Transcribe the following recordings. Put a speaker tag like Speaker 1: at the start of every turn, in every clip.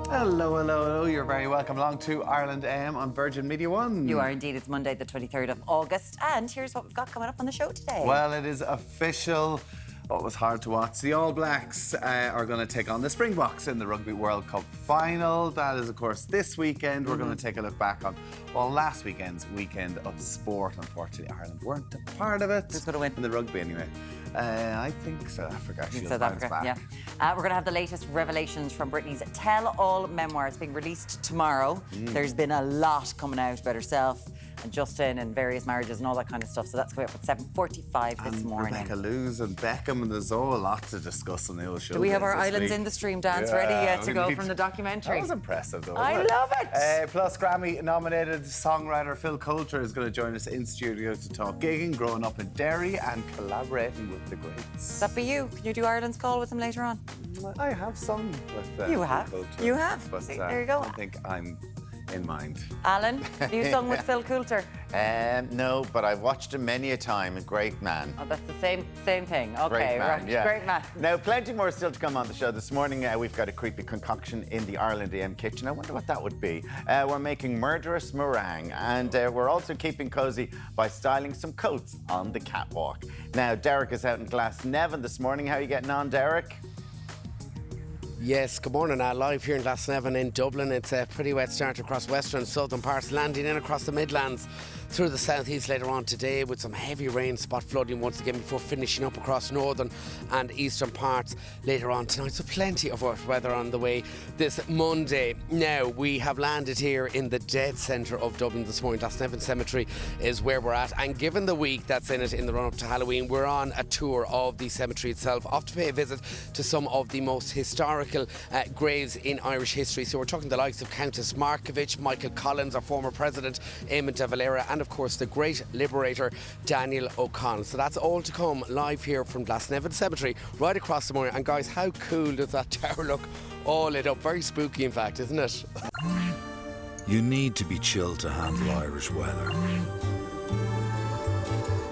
Speaker 1: Hello, hello, hello. You're very welcome along to Ireland AM on Virgin Media 1.
Speaker 2: You are indeed. It's Monday, the 23rd of August. And here's what we've got coming up on the show today.
Speaker 1: Well, it is official. Oh, it was hard to watch. The All Blacks are going to take on the Springboks in the Rugby World Cup final. That is, of course, this weekend. We're going to take a look back on, well, last weekend's weekend of sport. Unfortunately, Ireland weren't a part of it.
Speaker 2: Who's going to win?
Speaker 1: In the rugby, anyway. I think South Africa.
Speaker 2: South Africa, yeah. We're going to have the latest revelations from Britney's tell-all memoir. It's being released tomorrow. There's been a lot coming out about herself and Justin and various marriages and all that kind of stuff. So that's coming up at 7:45 this morning.
Speaker 1: Rebecca Lewis and Beckham, and there's all a lot to discuss on the old show.
Speaker 2: Do we have our Islands in the Stream dance ready yet to go from the documentary?
Speaker 1: That was impressive, though.
Speaker 2: I love it.
Speaker 1: Plus, Grammy-nominated songwriter Phil Coulter is going to join us in studio to talk gigging, growing up in Derry, and collaborating with the greats.
Speaker 2: That be you? Can you do Ireland's Call with him later on?
Speaker 1: I have sung with
Speaker 2: you have.
Speaker 1: Phil Coulter.
Speaker 2: You have.
Speaker 1: But,
Speaker 2: there you go.
Speaker 1: I think I'm in mind.
Speaker 2: Alan, have you sung with Phil Coulter?
Speaker 3: No, but I've watched him many a time. A great man.
Speaker 2: Oh, that's the same thing. Okay,
Speaker 3: great man,
Speaker 2: right.
Speaker 3: Yeah.
Speaker 2: Great man.
Speaker 3: Now, plenty more still to come on the show. This morning, we've got a creepy concoction in the Ireland AM kitchen. I wonder what that would be. We're making murderous meringue, and we're also keeping cosy by styling some coats on the catwalk. Now, Derek is out in Glasnevin this morning. How are you getting on, Derek?
Speaker 4: Yes, good morning. Live here in Glasnevin in Dublin. It's a pretty wet start across western and southern parts, landing in across the Midlands through the southeast later on today with some heavy rain, spot flooding once again before finishing up across northern and eastern parts later on tonight. So plenty of wet weather on the way this Monday. Now, we have landed here in the dead centre of Dublin this morning. Glasnevin Cemetery is where we're at, and given the week that's in it in the run-up to Halloween, we're on a tour of the cemetery itself, off to pay a visit to some of the most historical graves in Irish history. So we're talking the likes of Countess Markievicz, Michael Collins, our former president, Eamon de Valera, and of course the great liberator Daniel O'Connell. So that's all to come live here from Glasnevin Cemetery right across the morning. And guys, how cool does that tower look? All lit up. Very spooky, in fact, isn't it?
Speaker 5: You need to be chilled to handle Irish weather.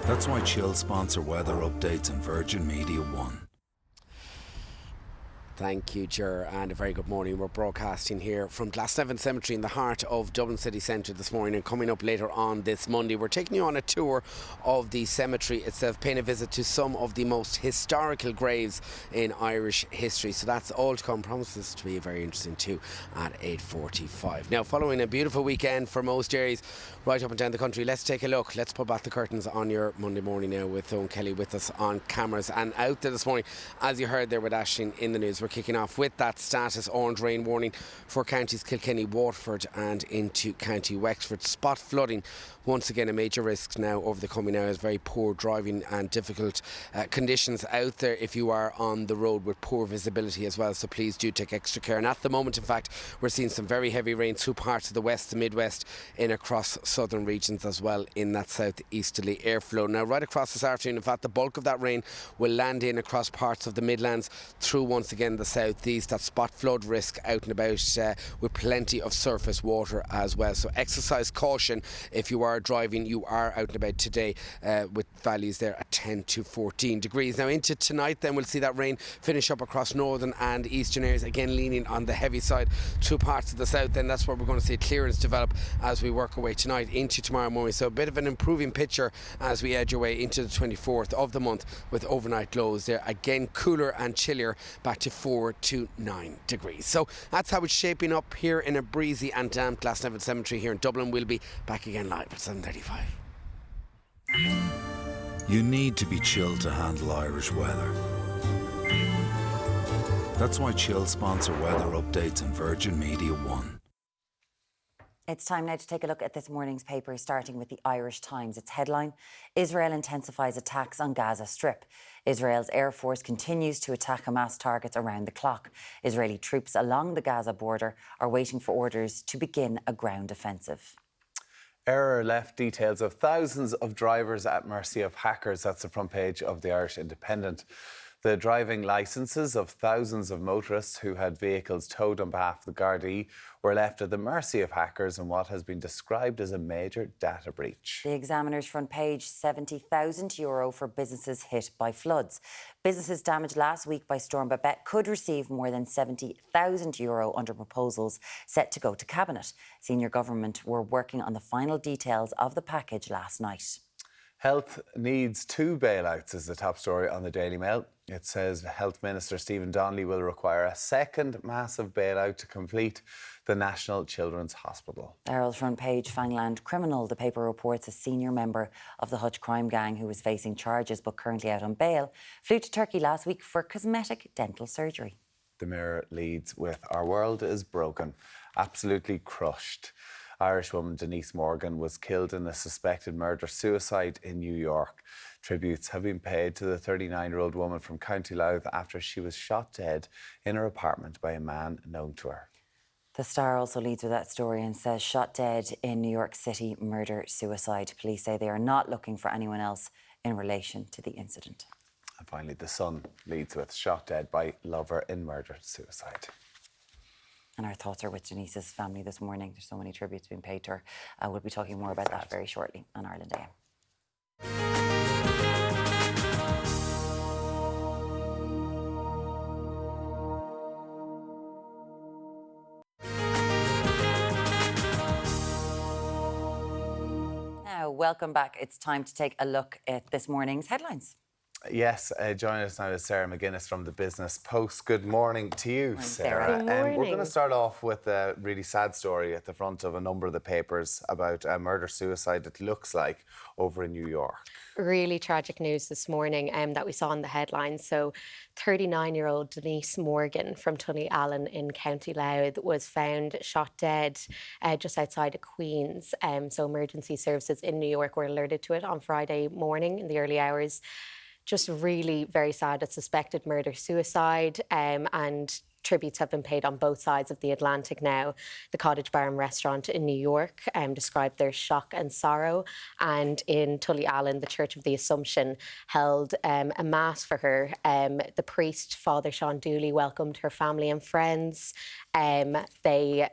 Speaker 5: That's why Chill sponsor weather updates on Virgin Media 1.
Speaker 4: Thank you, Ger, and a very good morning. We're broadcasting here from Glasnevin Cemetery in the heart of Dublin city centre this morning, and coming up later on this Monday, we're taking you on a tour of the cemetery itself, paying a visit to some of the most historical graves in Irish history. So that's all to come. Promises to be very interesting too at 8:45. Now, following a beautiful weekend for most areas right up and down the country, let's take a look. Let's pull back the curtains on your Monday morning now with Owen Kelly with us on cameras. And out there this morning, as you heard there with Aisling in the news, we're kicking off with that status orange rain warning for counties Kilkenny, Waterford and into County Wexford. Spot flooding, once again a major risk now over the coming hours. Very poor driving and difficult conditions out there if you are on the road, with poor visibility as well, so please do take extra care. And at the moment, in fact, we're seeing some very heavy rain through parts of the west, the midwest, in across southern regions as well in that southeasterly airflow. Now, right across this afternoon, in fact, the bulk of that rain will land in across parts of the Midlands through once again the southeast. That spot flood risk out and about with plenty of surface water as well. So exercise caution if you are driving, you are out and about today with values there at 10 to 14 degrees. Now into tonight then, we'll see that rain finish up across northern and eastern areas, again leaning on the heavy side through parts of the south. Then that's where we're going to see clearance develop as we work our way tonight into tomorrow morning. So a bit of an improving picture as we edge away into the 24th of the month, with overnight lows there again cooler and chillier, back to 4 to 9 degrees. So that's how it's shaping up here in a breezy and damp Glasnevin Cemetery here in Dublin. We'll be back again live at 7:35.
Speaker 5: You need to be chilled to handle Irish weather. That's why Chill sponsor weather updates on Virgin Media 1.
Speaker 2: It's time now to take a look at this morning's paper, starting with the Irish Times. Its headline: Israel intensifies attacks on Gaza Strip. Israel's Air Force continues to attack Hamas targets around the clock. Israeli troops along the Gaza border are waiting for orders to begin a ground offensive.
Speaker 1: Error left details of thousands of drivers at mercy of hackers. That's the front page of the Irish Independent. The driving licences of thousands of motorists who had vehicles towed on behalf of the Gardaí were left at the mercy of hackers in what has been described as a major data breach.
Speaker 2: The Examiner's front page, €70,000 for businesses hit by floods. Businesses damaged last week by Storm Babette could receive more than €70,000 under proposals set to go to Cabinet. Senior government were working on the final details of the package last night.
Speaker 1: Health needs 2 bailouts is the top story on the Daily Mail. It says Health Minister Stephen Donnelly will require a second massive bailout to complete the National Children's Hospital.
Speaker 2: The Herald's front page, Fangland criminal. The paper reports a senior member of the Hutch crime gang who was facing charges but currently out on bail flew to Turkey last week for cosmetic dental surgery.
Speaker 1: The Mirror leads with "Our world is broken, absolutely crushed." Irish woman Denise Morgan was killed in a suspected murder-suicide in New York. Tributes have been paid to the 39-year-old woman from County Louth after she was shot dead in her apartment by a man known to her.
Speaker 2: The Star also leads with that story and says shot dead in New York City murder-suicide. Police say they are not looking for anyone else in relation to the incident.
Speaker 1: And finally, The Sun leads with "Shot dead by lover in murder-suicide."
Speaker 2: And our thoughts are with Denise's family this morning. There's so many tributes being paid to her. We'll be talking more about that very shortly on Ireland AM. Now, welcome back. It's time to take a look at this morning's headlines.
Speaker 1: Yes, joining us now is Sarah McGuinness from the Business Post. Good morning to you,
Speaker 2: Morning,
Speaker 1: Sarah.
Speaker 2: Sarah.
Speaker 6: Good morning.
Speaker 1: We're going to start off with a really sad story at the front of a number of the papers about a murder-suicide, it looks like, over in New York.
Speaker 6: Really tragic news this morning that we saw in the headlines. So 39-year-old Denise Morgan from Tullyallen in County Louth was found shot dead just outside of Queens. So emergency services in New York were alerted to it on Friday morning in the early hours. Just really very sad. It's suspected murder-suicide and tributes have been paid on both sides of the Atlantic now. The Cottage Bar and Restaurant in New York described their shock and sorrow. And in Tullyallen, the Church of the Assumption held a mass for her. The priest, Father Sean Dooley, welcomed her family and friends. They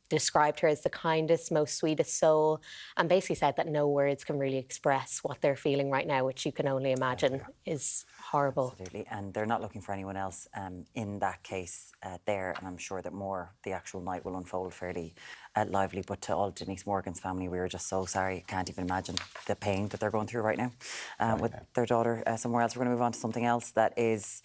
Speaker 6: described her as the kindest, most sweetest soul, and basically said that no words can really express what they're feeling right now, which you can only imagine is horrible.
Speaker 2: Absolutely, and they're not looking for anyone else in that case there, and I'm sure that the actual night will unfold fairly lively. But to all Denise Morgan's family, we are just so sorry. Can't even imagine the pain that they're going through right now with their daughter somewhere else. We're going to move on to something else that is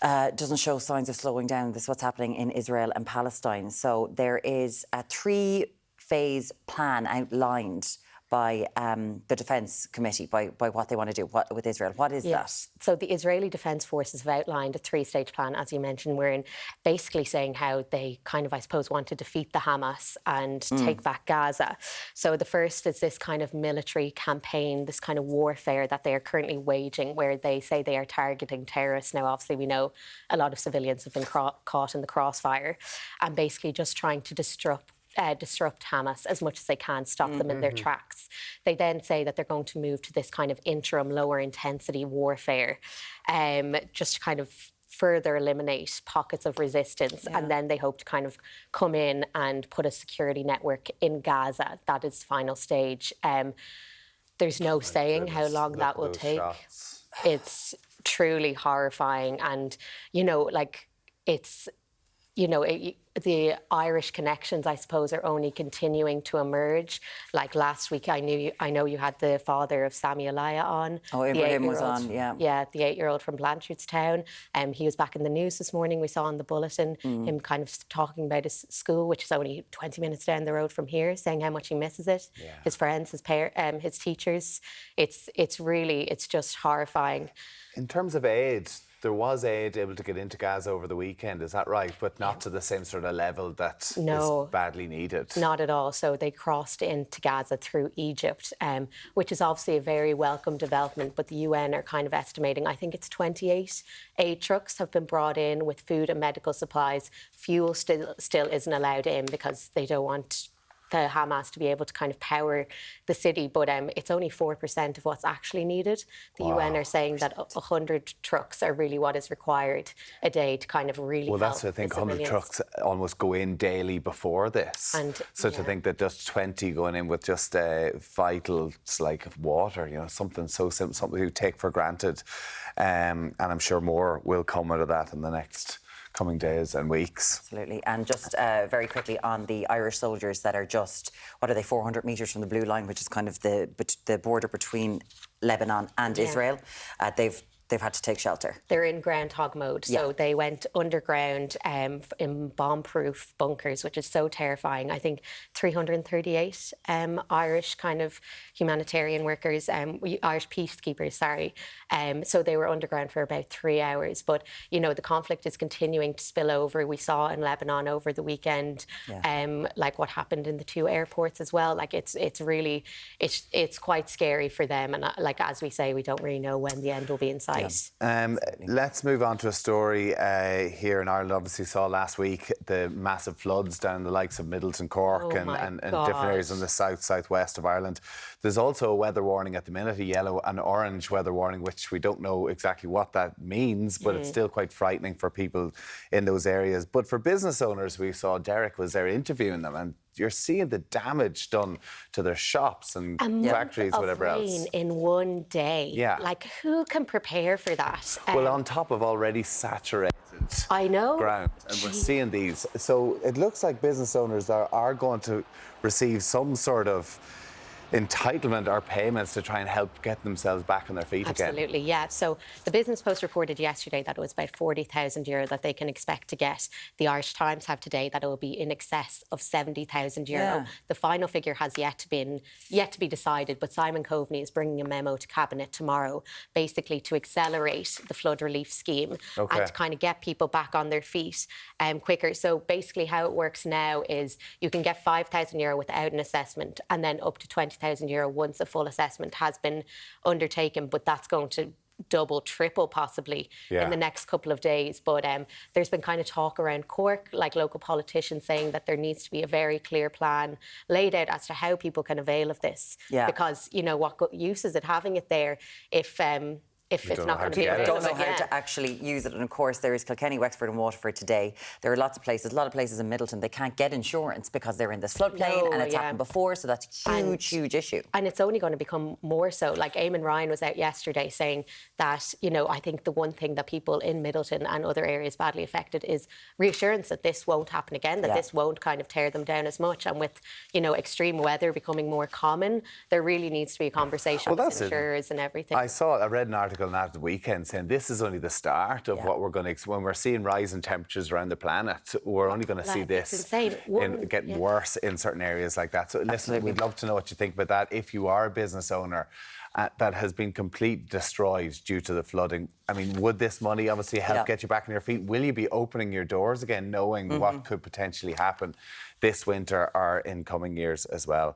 Speaker 2: doesn't show signs of slowing down. This is what's happening in Israel and Palestine. So there is a 3-phase plan outlined by the Defence Committee, by what they want to do with Israel. What is that?
Speaker 6: So the Israeli Defence Forces have outlined a 3-stage plan, as you mentioned, wherein basically saying how they kind of, I suppose, want to defeat the Hamas and take back Gaza. So the first is this kind of military campaign, this kind of warfare that they are currently waging, where they say they are targeting terrorists. Now, obviously, we know a lot of civilians have been caught in the crossfire, and basically just trying to disrupt Hamas as much as they can, stop them in their tracks. They then say that they're going to move to this kind of interim, lower intensity warfare, just to kind of further eliminate pockets of resistance. And then they hope to kind of come in and put a security network in Gaza. That is the final stage. There's no saying how long that will take.
Speaker 1: Shots.
Speaker 6: It's truly horrifying. And, the Irish connections, I suppose, are only continuing to emerge. Like last week, I know you had the father of Sami Alaya on.
Speaker 2: Oh, Ibrahim was on, yeah.
Speaker 6: Yeah, the 8-year-old from Blanchardstown. He was back in the news this morning. We saw on the bulletin him kind of talking about his school, which is only 20 minutes down the road from here, saying how much he misses it. Yeah. His friends, his teachers. It's just horrifying.
Speaker 1: In terms of aid, there was aid able to get into Gaza over the weekend, is that right? But not to the same sort of level that is badly needed.
Speaker 6: Not at all. So they crossed into Gaza through Egypt, which is obviously a very welcome development. But the UN are kind of estimating, I think it's 28 aid trucks have been brought in with food and medical supplies. Fuel still isn't allowed in because they don't want the Hamas to be able to kind of power the city, but it's only 4% of what's actually needed. The UN are saying that 100 trucks are really what is required a day to kind of really
Speaker 1: Well,
Speaker 6: help
Speaker 1: that's, I think,
Speaker 6: the
Speaker 1: 100
Speaker 6: civilians.
Speaker 1: trucks almost go in daily before this.
Speaker 6: And,
Speaker 1: so to think that just 20 going in with just vitals like water, you know, something so simple, something you take for granted. And I'm sure more will come out of that in the next coming days and weeks.
Speaker 2: Absolutely. And just very quickly on the Irish soldiers that are just, what are they, 400 metres from the blue line, which is kind of the border between Lebanon and Israel. They've had to take shelter.
Speaker 6: They're in groundhog mode. So they went underground in bomb-proof bunkers, which is so terrifying. I think 338 Irish kind of humanitarian workers, Irish peacekeepers, sorry. So they were underground for about 3 hours. But, you know, the conflict is continuing to spill over. We saw in Lebanon over the weekend, like what happened in the 2 airports as well. Like it's really, it's quite scary for them. And like, as we say, we don't really know when the end will be in sight.
Speaker 1: Let's move on to a story here in Ireland. Obviously saw last week the massive floods down the likes of Middleton, Cork and different areas in the southwest of Ireland. There's also a weather warning at the minute, a yellow and orange weather warning, which we don't know exactly what that means, but it's still quite frightening for people in those areas. But for business owners, we saw Derek was there interviewing them, and you're seeing the damage done to their shops and factories, whatever else.
Speaker 6: In one day.
Speaker 1: Yeah.
Speaker 6: Like, who can prepare for that?
Speaker 1: Well, on top of already saturated ground, and we're seeing these. So it looks like business owners are going to receive some sort of entitlement or payments to try and help get themselves back on their feet again.
Speaker 6: Absolutely, yeah. So the Business Post reported yesterday that it was about €40,000 that they can expect to get. The Irish Times have today that it will be in excess of €70,000.
Speaker 2: Yeah.
Speaker 6: The final figure has yet to be decided, but Simon Coveney is bringing a memo to Cabinet tomorrow, basically to accelerate the flood relief scheme and to kind of get people back on their feet quicker. So basically how it works now is you can get €5,000 without an assessment, and then up to €20,000 once a full assessment has been undertaken, but that's going to double, triple possibly in the next couple of days. But there's been kind of talk around Cork, like local politicians saying that there needs to be a very clear plan laid out as to how people can avail of this. Because, you know, what use is it having it there if it's not going to be
Speaker 2: People
Speaker 6: available?
Speaker 2: don't know how to actually use it. And of course, there is Kilkenny, Wexford and Waterford today. There are a lot of places in Middleton, they can't get insurance because they're in this floodplain and it's happened before. So that's a huge issue.
Speaker 6: And it's only going to become more so. Like Eamon Ryan was out yesterday saying that, you know, I think the one thing that people in Middleton and other areas badly affected is reassurance that this won't happen again, that this won't kind of tear them down as much. And with, you know, extreme weather becoming more common, there really needs to be a conversation with insurers and everything.
Speaker 1: I read an article at the weekend saying this is only the start of what we're going to, when we're seeing rising temperatures around the planet, we're only going to see this getting worse in certain areas like that. So listen, we'd love to know what you think about that. If you are a business owner that has been completely destroyed due to the flooding, I mean, would this money obviously help get you back on your feet? Will you be opening your doors again, knowing what could potentially happen this winter or in coming years as well?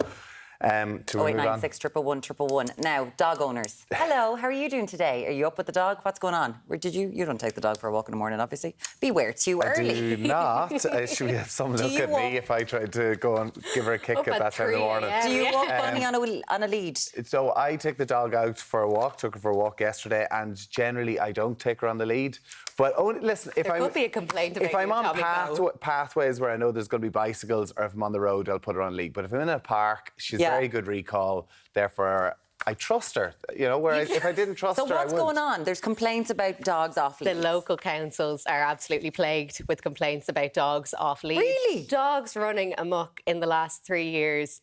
Speaker 2: 0896 111 111. Now, dog owners. Hello, how are you doing today? Are you up with the dog? What's going on? Where did you don't take the dog for a walk in the morning, obviously. Beware, it's too early.
Speaker 1: I do not. Should we have someone look at me if I tried to go and give her a kick at that time in the morning?
Speaker 2: Do you walk Bunny on a lead?
Speaker 1: So I take the dog out for a walk, took her for a walk yesterday, and generally I don't take her on the lead. But listen, if
Speaker 6: could be a complaint about
Speaker 1: if I'm on
Speaker 6: Tommy
Speaker 1: pathways where I know there's going to be bicycles, or if I'm on the road, I'll put her on a lead. But if I'm in a park, she's very good recall. Therefore, I trust her. You know, whereas if I didn't trust her, I wouldn't.
Speaker 2: So what's going on? There's complaints about dogs off lead.
Speaker 6: The local councils are absolutely plagued with complaints about dogs off lead.
Speaker 2: Really?
Speaker 6: Dogs running amok in the last 3 years.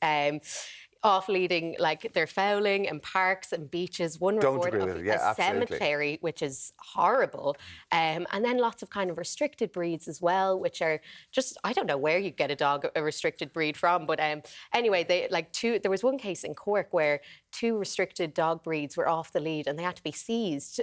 Speaker 6: Off-leading, like they're fouling in parks and beaches. One report of a cemetery, which is horrible. And then lots of kind of restricted breeds as well, which are just, I don't know where you get a restricted breed from. But anyway, there was one case in Cork where 2 restricted dog breeds were off the lead and they had to be seized,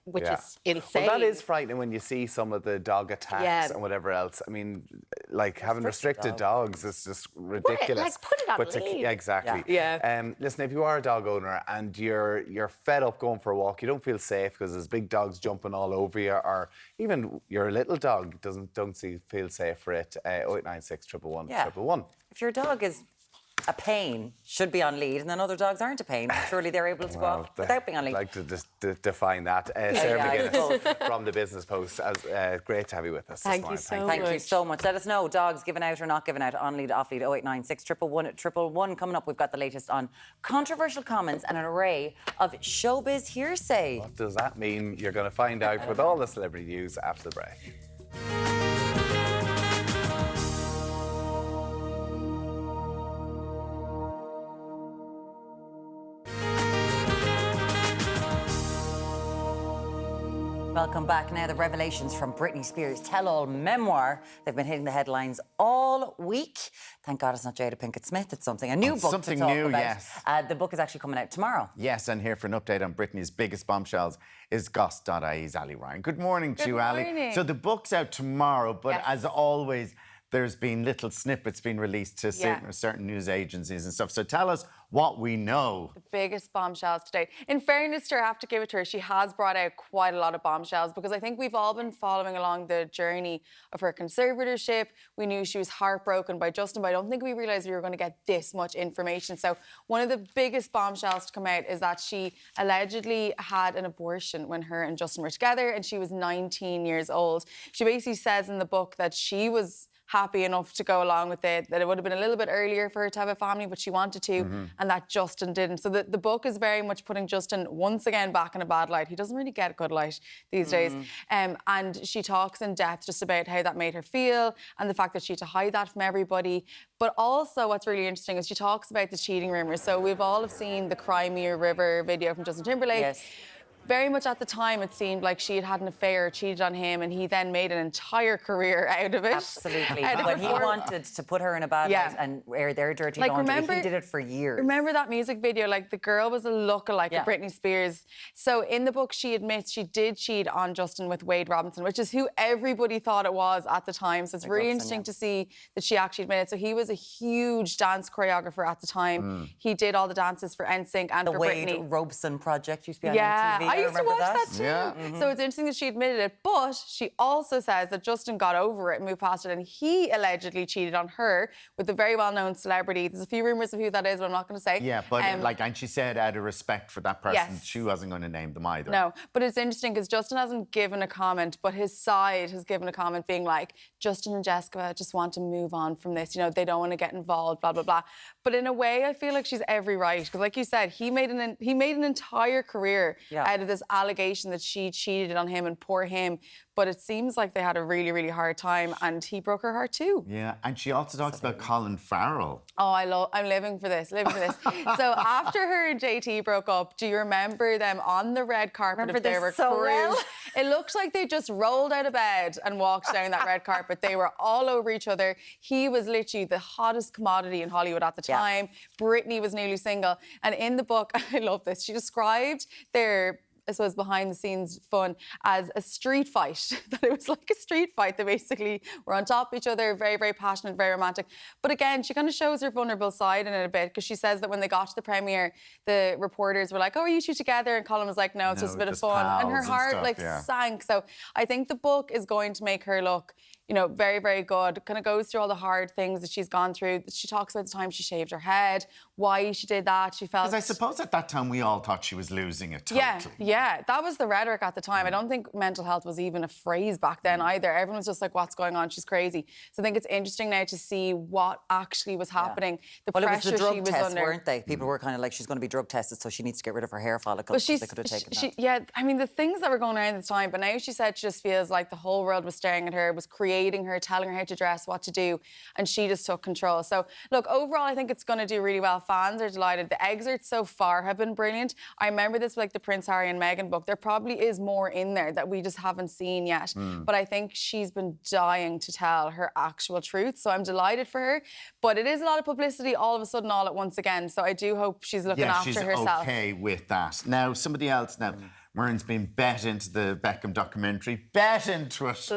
Speaker 6: which is insane.
Speaker 1: Well, that is frightening when you see some of the dog attacks and whatever else. I mean, like having restricted dogs is just ridiculous.
Speaker 6: Put it on lead.
Speaker 1: Exactly. Yeah. Listen, if you are a dog owner and you're fed up going for a walk, you don't feel safe because there's big dogs jumping all over you, or even your little dog don't feel safe for it. 0896 111 111.
Speaker 2: If your dog is a pain should be on lead and then other dogs aren't a pain. Surely they're able to go off without being on lead.
Speaker 1: I'd like to just define that. Sarah McGuinness from the Business Post. Great to have you with us this morning.
Speaker 2: Thank you so much. Let us know, dogs given out or not given out, on lead, off lead, 0896 111 coming up. We've got the latest on controversial comments and an array of showbiz hearsay.
Speaker 1: What does that mean? You're going to find out with all the celebrity news after the break.
Speaker 2: Welcome back. Now, the revelations from Britney Spears' tell-all memoir. They've been hitting the headlines all week. Thank God it's not Jada Pinkett Smith. It's something, a new book
Speaker 3: something
Speaker 2: to talk
Speaker 3: new,
Speaker 2: about.
Speaker 3: yes.
Speaker 2: The book is actually coming out tomorrow.
Speaker 3: Yes, and here for an update on Britney's biggest bombshells is Goss.ie's Ali Ryan. Good morning to you, Ali. So the book's out tomorrow, but as always, there's been little snippets being released to certain news agencies and stuff. So tell us what we know.
Speaker 7: The biggest bombshells today. In fairness to her, I have to give it to her. She has brought out quite a lot of bombshells because I think we've all been following along the journey of her conservatorship. We knew she was heartbroken by Justin, but I don't think we realised we were going to get this much information. So one of the biggest bombshells to come out is that she allegedly had an abortion when her and Justin were together and she was 19 years old. She basically says in the book that she was happy enough to go along with it, that it would have been a little bit earlier for her to have a family, but she wanted to, and that Justin didn't. So the book is very much putting Justin once again back in a bad light. He doesn't really get a good light these days. And she talks in depth just about how that made her feel and the fact that she had to hide that from everybody. But also what's really interesting is she talks about the cheating rumours. So we've all have seen the Crimea River video from Justin Timberlake.
Speaker 2: Yes.
Speaker 7: Very much at the time, it seemed like she had an affair, cheated on him, and he then made an entire career out of it.
Speaker 2: Absolutely. When he wanted to put her in a bad light and air their dirty laundry, he did it for years.
Speaker 7: Remember that music video? Like, the girl was a lookalike of Britney Spears. So in the book, she admits she did cheat on Justin with Wade Robinson, which is who everybody thought it was at the time. So it's really interesting to see that she actually admitted. So he was a huge dance choreographer at the time. He did all the dances for NSYNC and for Britney.
Speaker 2: The Wade Robson project used to be on MTV.
Speaker 7: I used to watch that too.
Speaker 3: Yeah.
Speaker 7: So it's interesting that she admitted it, but she also says that Justin got over it and moved past it, and he allegedly cheated on her with a very well-known celebrity. There's a few rumours of who that is, but I'm not going to say.
Speaker 3: Yeah, but and she said out of respect for that person, she wasn't going to name them either.
Speaker 7: No, but it's interesting because Justin hasn't given a comment, but his side has given a comment being like, Justin and Jessica just want to move on from this. You know, they don't want to get involved, blah, blah, blah. But in a way, I feel like she's every right. Because like you said, he made an entire career out of this allegation that she cheated on him and poor him. But it seems like they had a really, really hard time and he broke her heart too.
Speaker 3: Yeah, and she also talks about Colin Farrell.
Speaker 7: Oh, I'm living for this. So after her and JT broke up, do you remember them on the red carpet of their recruit? It looked like they just rolled out of bed and walked down that red carpet. They were all over each other. He was literally the hottest commodity in Hollywood at the time. Britney was newly single. And in the book, I love this, she described their, I suppose, behind the scenes fun as a street fight. That it was like a street fight. They basically were on top of each other, very, very passionate, very romantic. But again, she kind of shows her vulnerable side in it a bit because she says that when they got to the premiere, the reporters were like, "Oh, are you two together?" And Colin was like, "No, it's just a bit of fun." And her heart sank. So I think the book is going to make her look, you know, very, very good. Kind of goes through all the hard things that she's gone through. She talks about the time she shaved her head, why she did that. She felt...
Speaker 3: Because I suppose at that time we all thought she was losing it totally.
Speaker 7: Yeah, that was the rhetoric at the time. I don't think mental health was even a phrase back then either. Everyone was just like, what's going on? She's crazy. So I think it's interesting now to see what actually was happening. The pressure
Speaker 2: it was the drug
Speaker 7: she was
Speaker 2: tests,
Speaker 7: under.
Speaker 2: weren't they? People were kind of like, she's going to be drug tested, so she needs to get rid of her hair follicles. They could have taken that.
Speaker 7: Yeah, I mean, the things that were going around at the time, but now she said she just feels like the whole world was staring at her, was creating her, telling her how to dress, what to do, and she just took control. So, look, overall, I think it's going to do really well. Fans are delighted. The excerpts so far have been brilliant. I remember this with, like, the Prince Harry and Meghan book. There probably is more in there that we just haven't seen yet. But I think she's been dying to tell her actual truth. So I'm delighted for her. But it is a lot of publicity all of a sudden, all at once again. So I do hope she's looking after herself.
Speaker 3: Yeah, she's okay with that. Now, somebody else now. Meringue's been bet into the Beckham documentary. Bet into it.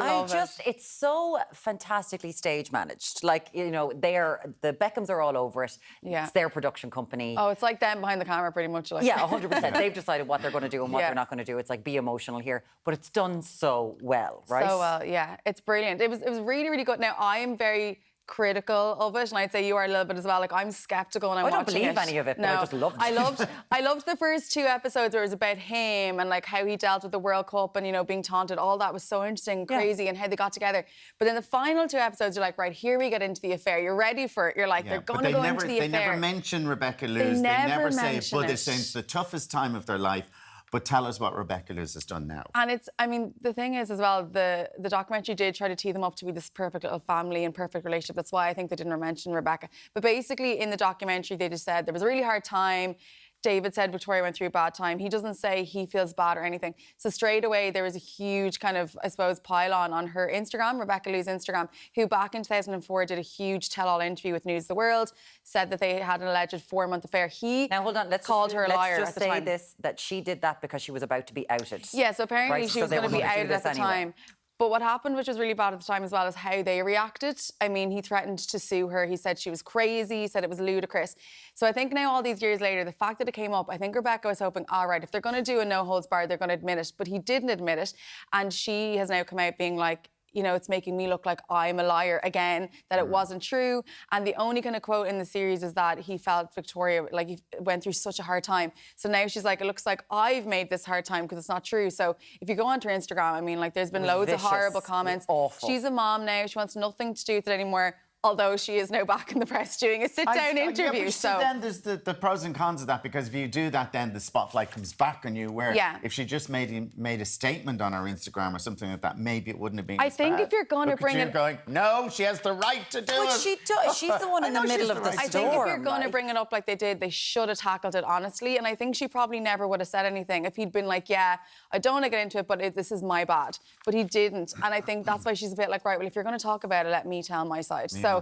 Speaker 2: It's so fantastically stage managed. Like, you know, the Beckhams are all over it.
Speaker 7: Yeah.
Speaker 2: It's their production company.
Speaker 7: Oh, it's like them behind the camera pretty much. Like.
Speaker 2: Yeah, 100%. They've decided what they're going to do and what they're not going to do. It's like, be emotional here. But it's done so well, right?
Speaker 7: So well, yeah. It's brilliant. It was really, really good. Now, I am very critical of it, and I'd say you are a little bit as well. Like, I'm skeptical when I'm watching it.
Speaker 2: I don't believe any of it, but I just loved it.
Speaker 7: I loved the first 2 episodes where it was about him and like how he dealt with the World Cup and, you know, being taunted. All that was so interesting, crazy, and how they got together. But then the final 2 episodes, you're like, right, here we get into the affair. You're ready for it. You're like, they're going to go into the affair.
Speaker 3: They never mention Rebecca Lewis. They never say it, but it's since the toughest time of their life. But tell us what Rebecca Lewis has done now.
Speaker 7: And it's, I mean, the thing is as well, the documentary did try to tee them up to be this perfect little family and perfect relationship. That's why I think they didn't mention Rebecca. But basically in the documentary, they just said there was a really hard time. David said Victoria went through a bad time. He doesn't say he feels bad or anything. So straight away, there was a huge kind of, I suppose, pile-on on her Instagram, Rebecca Lewis' Instagram, who back in 2004 did a huge tell-all interview with News of the World, said that they had an alleged 4-month affair. He
Speaker 2: now, hold on,
Speaker 7: called her a liar
Speaker 2: let's just
Speaker 7: at the
Speaker 2: say
Speaker 7: time.
Speaker 2: this, that she did that because she was about to be outed.
Speaker 7: Yeah, so apparently
Speaker 2: right?
Speaker 7: she was going to be outed at the time. But what happened, which was really bad at the time as well, is how they reacted. I mean, he threatened to sue her. He said she was crazy. He said it was ludicrous. So I think now, all these years later, the fact that it came up, I think Rebecca was hoping, all right, if they're going to do a no holds barred, they're going to admit it. But he didn't admit it. And she has now come out being like, you know, it's making me look like I'm a liar again, that it wasn't true. And the only kind of quote in the series is that he felt Victoria, like, he went through such a hard time. So now she's like, it looks like I've made this hard time because it's not true. So if you go onto her Instagram, I mean, like, there's been loads of horrible comments.
Speaker 2: Awful.
Speaker 7: She's a mom now. She wants nothing to do with it anymore. Although she is now back in the press doing a sit-down interview.
Speaker 3: So then there's the pros and cons of that, because if you do that, then the spotlight comes back on you. Where if she just made a statement on her Instagram or something like that, maybe it wouldn't have been.
Speaker 7: I think if you're going to bring it,
Speaker 3: going, no, she has the right to do it.
Speaker 2: But she does. She's the one in the middle of the storm.
Speaker 7: I think if you're going to bring it up like they did, they should have tackled it honestly. And I think she probably never would have said anything if he'd been like, yeah, I don't want to get into it, but this is my bad. But he didn't. And I think that's why she's a bit like, right, well, if you're going to talk about it, let me tell my side. Yeah. So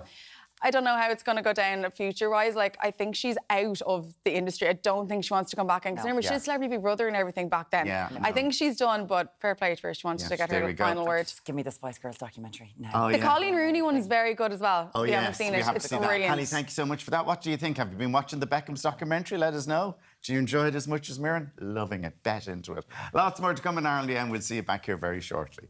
Speaker 7: I don't know how it's going to go down future-wise. Like, I think she's out of the industry. I don't think she wants to come back. And remember, she did Celebrity Big Brother and everything back then.
Speaker 3: Yeah,
Speaker 7: I think she's done, but fair play to her. She wanted to get her final word.
Speaker 2: Just give me the Spice Girls documentary now.
Speaker 3: Oh,
Speaker 7: the Colleen Rooney one is very good as well.
Speaker 3: Oh,
Speaker 7: if you haven't seen it, it's brilliant.
Speaker 3: Hallie, thank you so much for that. What do you think? Have you been watching the Beckham's documentary? Let us know. Do you enjoy it as much as Mirren? Loving it. Bet into it. Lots more to come in Ireland, and we'll see you back here very shortly.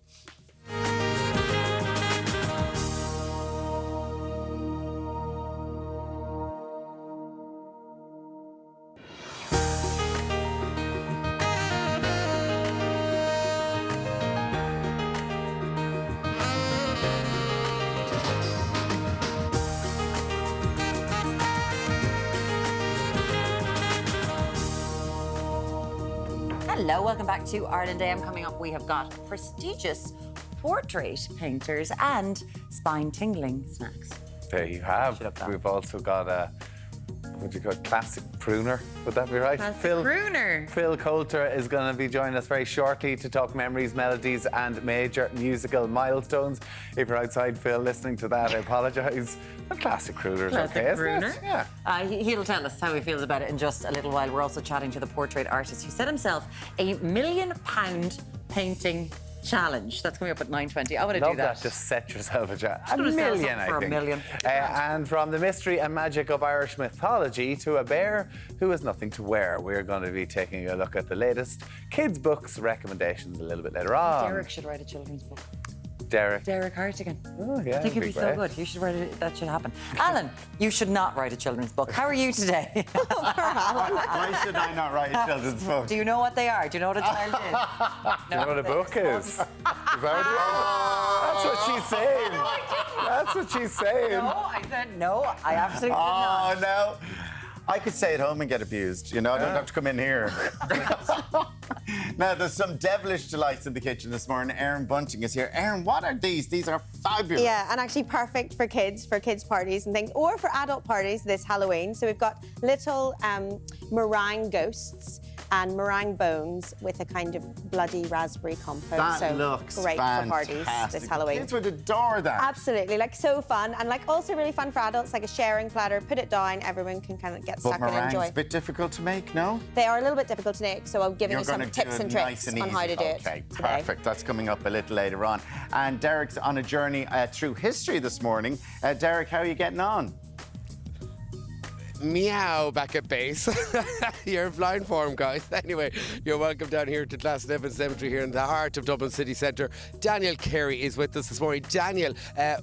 Speaker 2: Hello, welcome back to Ireland AM. Coming up, we have got prestigious portrait painters and spine-tingling snacks.
Speaker 1: There you have. We've also got a, what do you call it, classic pruner? Would that be right?
Speaker 2: Classic pruner.
Speaker 1: Phil Coulter is going to be joining us very shortly to talk memories, melodies and major musical milestones. If you're outside, Phil, listening to that, I apologise. A classic pruner is okay, isn't it? Yeah.
Speaker 2: He'll tell us how he feels about it in just a little while. We're also chatting to the portrait artist who set himself a £1 million painting challenge. That's coming up at 9:20. I want to do that.
Speaker 1: Just set yourself a challenge.
Speaker 2: $1 million, I think. $1 million.
Speaker 1: And from the mystery and magic of Irish mythology to a bear who has nothing to wear, we're going to be taking a look at the latest kids' books recommendations a little bit later on.
Speaker 2: Derek should write a children's book.
Speaker 1: Derek
Speaker 2: Hartigan.
Speaker 1: Oh, yeah.
Speaker 2: I think it'd be so good. You should write it. That should happen. Alan, you should not write a children's book. How are you today?
Speaker 3: Why should I not write a children's book?
Speaker 2: Do you know what they are? Do you know what a child is?
Speaker 1: Do you know what a book is? Is that what That's what she's saying. That's what she's saying.
Speaker 2: No, I said no. I absolutely did not.
Speaker 3: Oh, no. I could stay at home and get abused, you know, I don't have to come in here. Now, there's some devilish delights in the kitchen this morning. Erin Bunting is here. Erin, what are these? These are fabulous.
Speaker 8: Yeah, and actually perfect for kids parties and things, or for adult parties this Halloween. So we've got little meringue ghosts and meringue bones with a kind of bloody raspberry compote.
Speaker 3: That looks
Speaker 8: great
Speaker 3: fantastic.
Speaker 8: for parties this Halloween.
Speaker 3: Kids would adore that.
Speaker 8: Absolutely, like so fun, and like also really fun for adults, like a sharing platter. Put it down, everyone can kind of get stuck and enjoy.
Speaker 3: But meringue's a bit difficult to make, no?
Speaker 8: They are a little bit difficult to make, so I'm giving you some tips and tricks on how to do it.
Speaker 3: Okay, perfect. That's coming up a little later on. And Derek's on a journey through history this morning. Derek, how are you getting on?
Speaker 4: meow back at base. You're in flying form, guys. Anyway, you're welcome down here to Glasnevin Cemetery here in the heart of Dublin City Centre. Daniel Carey is with us this morning. Daniel,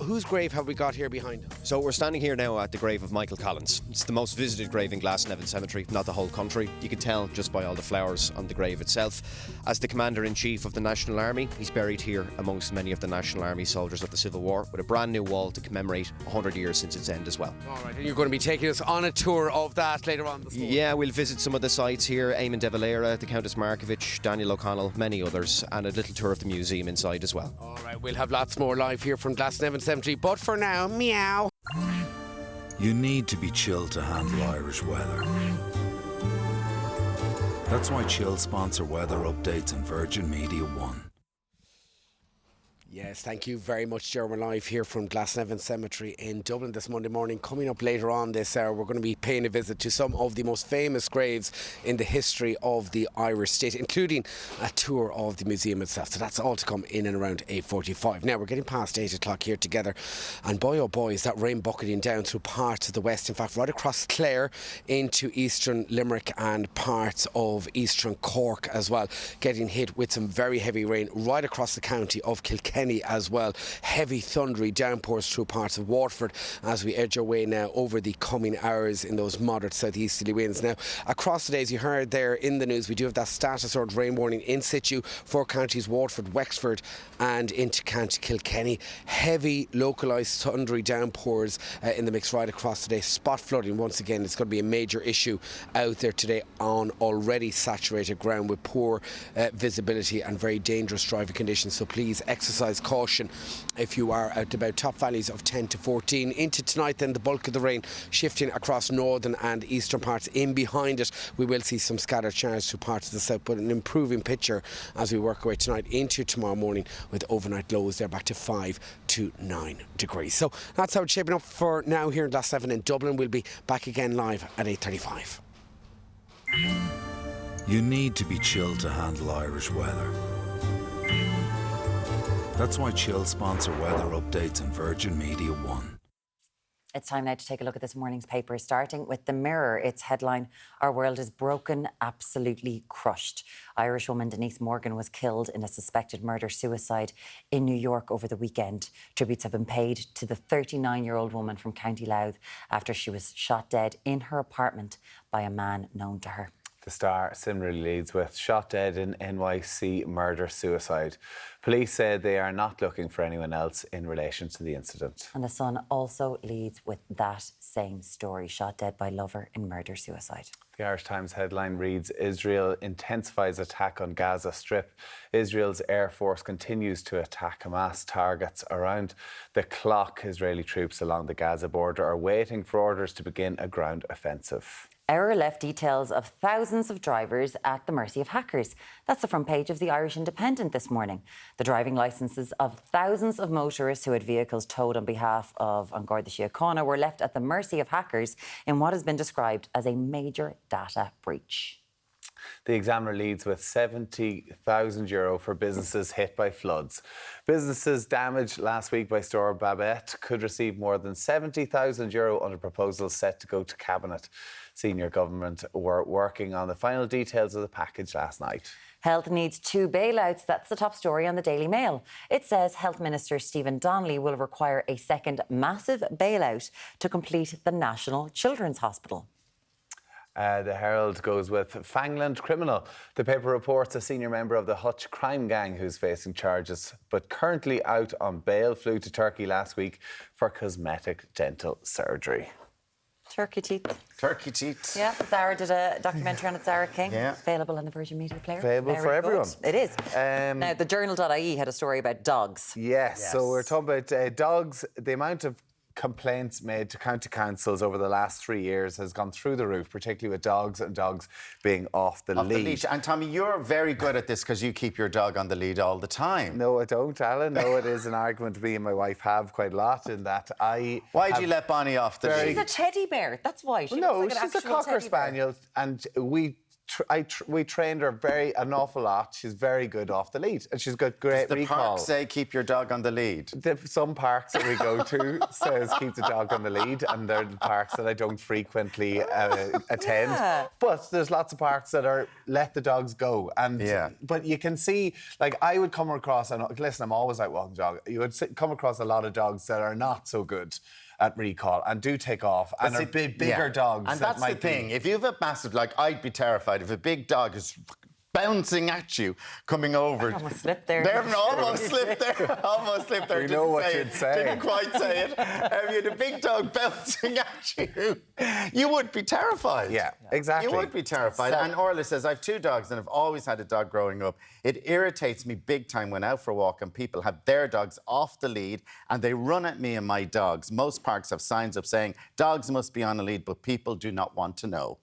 Speaker 4: whose grave have we got here behind him?
Speaker 9: So we're standing here now at the grave of Michael Collins. It's the most visited grave in Glasnevin Cemetery, not the whole country. You can tell just by all the flowers on the grave itself. As the Commander-in-Chief of the National Army, he's buried here amongst many of the National Army soldiers of the Civil War, with a brand new wall to commemorate 100 years since its end as well.
Speaker 4: All right, and you're going to be taking us on a tour of that later on this morning.
Speaker 9: Yeah, we'll visit some of the sites here. Eamon de Valera, the Countess Markovich, Daniel O'Connell, many others, and a little tour of the museum inside as well.
Speaker 4: All right, we'll have lots more live here from Glasnevin Cemetery, but for now, meow.
Speaker 5: You need to be chilled to handle Irish weather. That's why Chill sponsor weather updates on Virgin Media One.
Speaker 4: Yes, thank you very much, Ger. We're live here from Glasnevin Cemetery in Dublin this Monday morning. Coming up later on this hour, we're going to be paying a visit to some of the most famous graves in the history of the Irish state, including a tour of the museum itself. So that's all to come in and around 8:45. Now, we're getting past 8 o'clock here together, and boy oh boy is that rain bucketing down through parts of the west. In fact, right across Clare into eastern Limerick and parts of eastern Cork as well, getting hit with some very heavy rain right across the county of Kilkenny as well. Heavy thundery downpours through parts of Waterford as we edge our way now over the coming hours in those moderate southeasterly winds. Now, across the day, as you heard there in the news, we do have that status or rain warning in situ for counties Waterford, Wexford and into County Kilkenny. Heavy localised thundery downpours in the mix right across today. Spot flooding, once again, it's going to be a major issue out there today on already saturated ground with poor visibility and very dangerous driving conditions. So please exercise caution if you are at about top values of 10 to 14. Into tonight then, the bulk of the rain shifting across northern and eastern parts. In behind it, we will see some scattered showers through parts of the south, but an improving picture as we work our way tonight into tomorrow morning, with overnight lows there back to 5 to 9 degrees. So that's how it's shaping up for now here in Glasnevin in Dublin. We'll be back again live at 8:35.
Speaker 5: You need to be chilled to handle Irish weather. That's why Chill sponsor weather updates on Virgin Media One.
Speaker 2: It's time now to take a look at this morning's paper, starting with The Mirror. Its headline, "Our world is broken, absolutely crushed." Irish woman Denise Morgan was killed in a suspected murder-suicide in New York over the weekend. Tributes have been paid to the 39-year-old woman from County Louth after she was shot dead in her apartment by a man known to her.
Speaker 1: The Star similarly leads with "Shot dead in NYC murder-suicide." Police said they are not looking for anyone else in relation to the incident.
Speaker 2: And The Sun also leads with that same story, "Shot dead by lover in murder-suicide."
Speaker 1: The Irish Times headline reads, "Israel intensifies attack on Gaza Strip." Israel's Air Force continues to attack Hamas targets around the clock. Israeli troops along the Gaza border are waiting for orders to begin a ground offensive.
Speaker 2: Our left details of thousands of drivers at the mercy of hackers. That's the front page of the Irish Independent this morning. The driving licences of thousands of motorists who had vehicles towed on behalf of An Garda Síochána were left at the mercy of hackers in what has been described as a major data breach.
Speaker 1: The Examiner leads with €70,000 for businesses hit by floods. Businesses damaged last week by Storm Babette could receive more than €70,000 under proposals set to go to Cabinet. Senior government were working on the final details of the package last night.
Speaker 2: Health needs 2 bailouts. That's the top story on the Daily Mail. It says Health Minister Stephen Donnelly will require a second massive bailout to complete the National Children's Hospital.
Speaker 1: The Herald goes with "Fangland criminal." The paper reports a senior member of the Hutch crime gang who's facing charges but currently out on bail flew to Turkey last week for cosmetic dental surgery.
Speaker 2: Turkey teeth.
Speaker 3: Turkey teeth.
Speaker 2: Yeah, Zara did a documentary on it, Zara King.
Speaker 3: Yeah.
Speaker 2: It's available on the Virgin Media Player.
Speaker 1: Available for everyone.
Speaker 2: It is. Now, the journal.ie had a story about dogs.
Speaker 1: Yes, so we're talking about dogs. The amount of complaints made to county councils over the last 3 years has gone through the roof, particularly with dogs and dogs being off the lead.
Speaker 3: And Tommy, you're very good at this because you keep your dog on the lead all the time.
Speaker 1: No, I don't, Alan. No, it is an argument me and my wife have quite a lot in that
Speaker 3: Why did you let Bonnie off the lead?
Speaker 2: She's a teddy bear, that's why.
Speaker 1: She's a Cocker Spaniel, and we we trained her an awful lot. She's very good off the lead, and she's got great
Speaker 3: Does the
Speaker 1: recall.
Speaker 3: park say keep your dog on the lead?
Speaker 1: Some parks that we go to says keep the dog on the lead, and they're the parks that I don't frequently attend.
Speaker 2: Yeah.
Speaker 1: But there's lots of parks that are let the dogs go, and but you can see, like, I would come across, and listen, I'm always out walking the dog. You would come across a lot of dogs that are not so good at recall and do take off, and are bigger dogs.
Speaker 3: And that's the thing. If you have a massive, like, I'd be terrified if a big dog is bouncing at you, coming over.
Speaker 2: I almost slipped there.
Speaker 3: Almost slipped there. Almost slipped there.
Speaker 1: We know what you'd say.
Speaker 3: Didn't quite say it. If you had a big dog bouncing at you, you would be terrified.
Speaker 1: Yeah, exactly.
Speaker 3: You would be terrified. And Orla says, I've 2 dogs and I've always had a dog growing up. It irritates me big time when out for a walk and people have their dogs off the lead and they run at me and my dogs. Most parks have signs up saying dogs must be on a lead, but people do not want to know.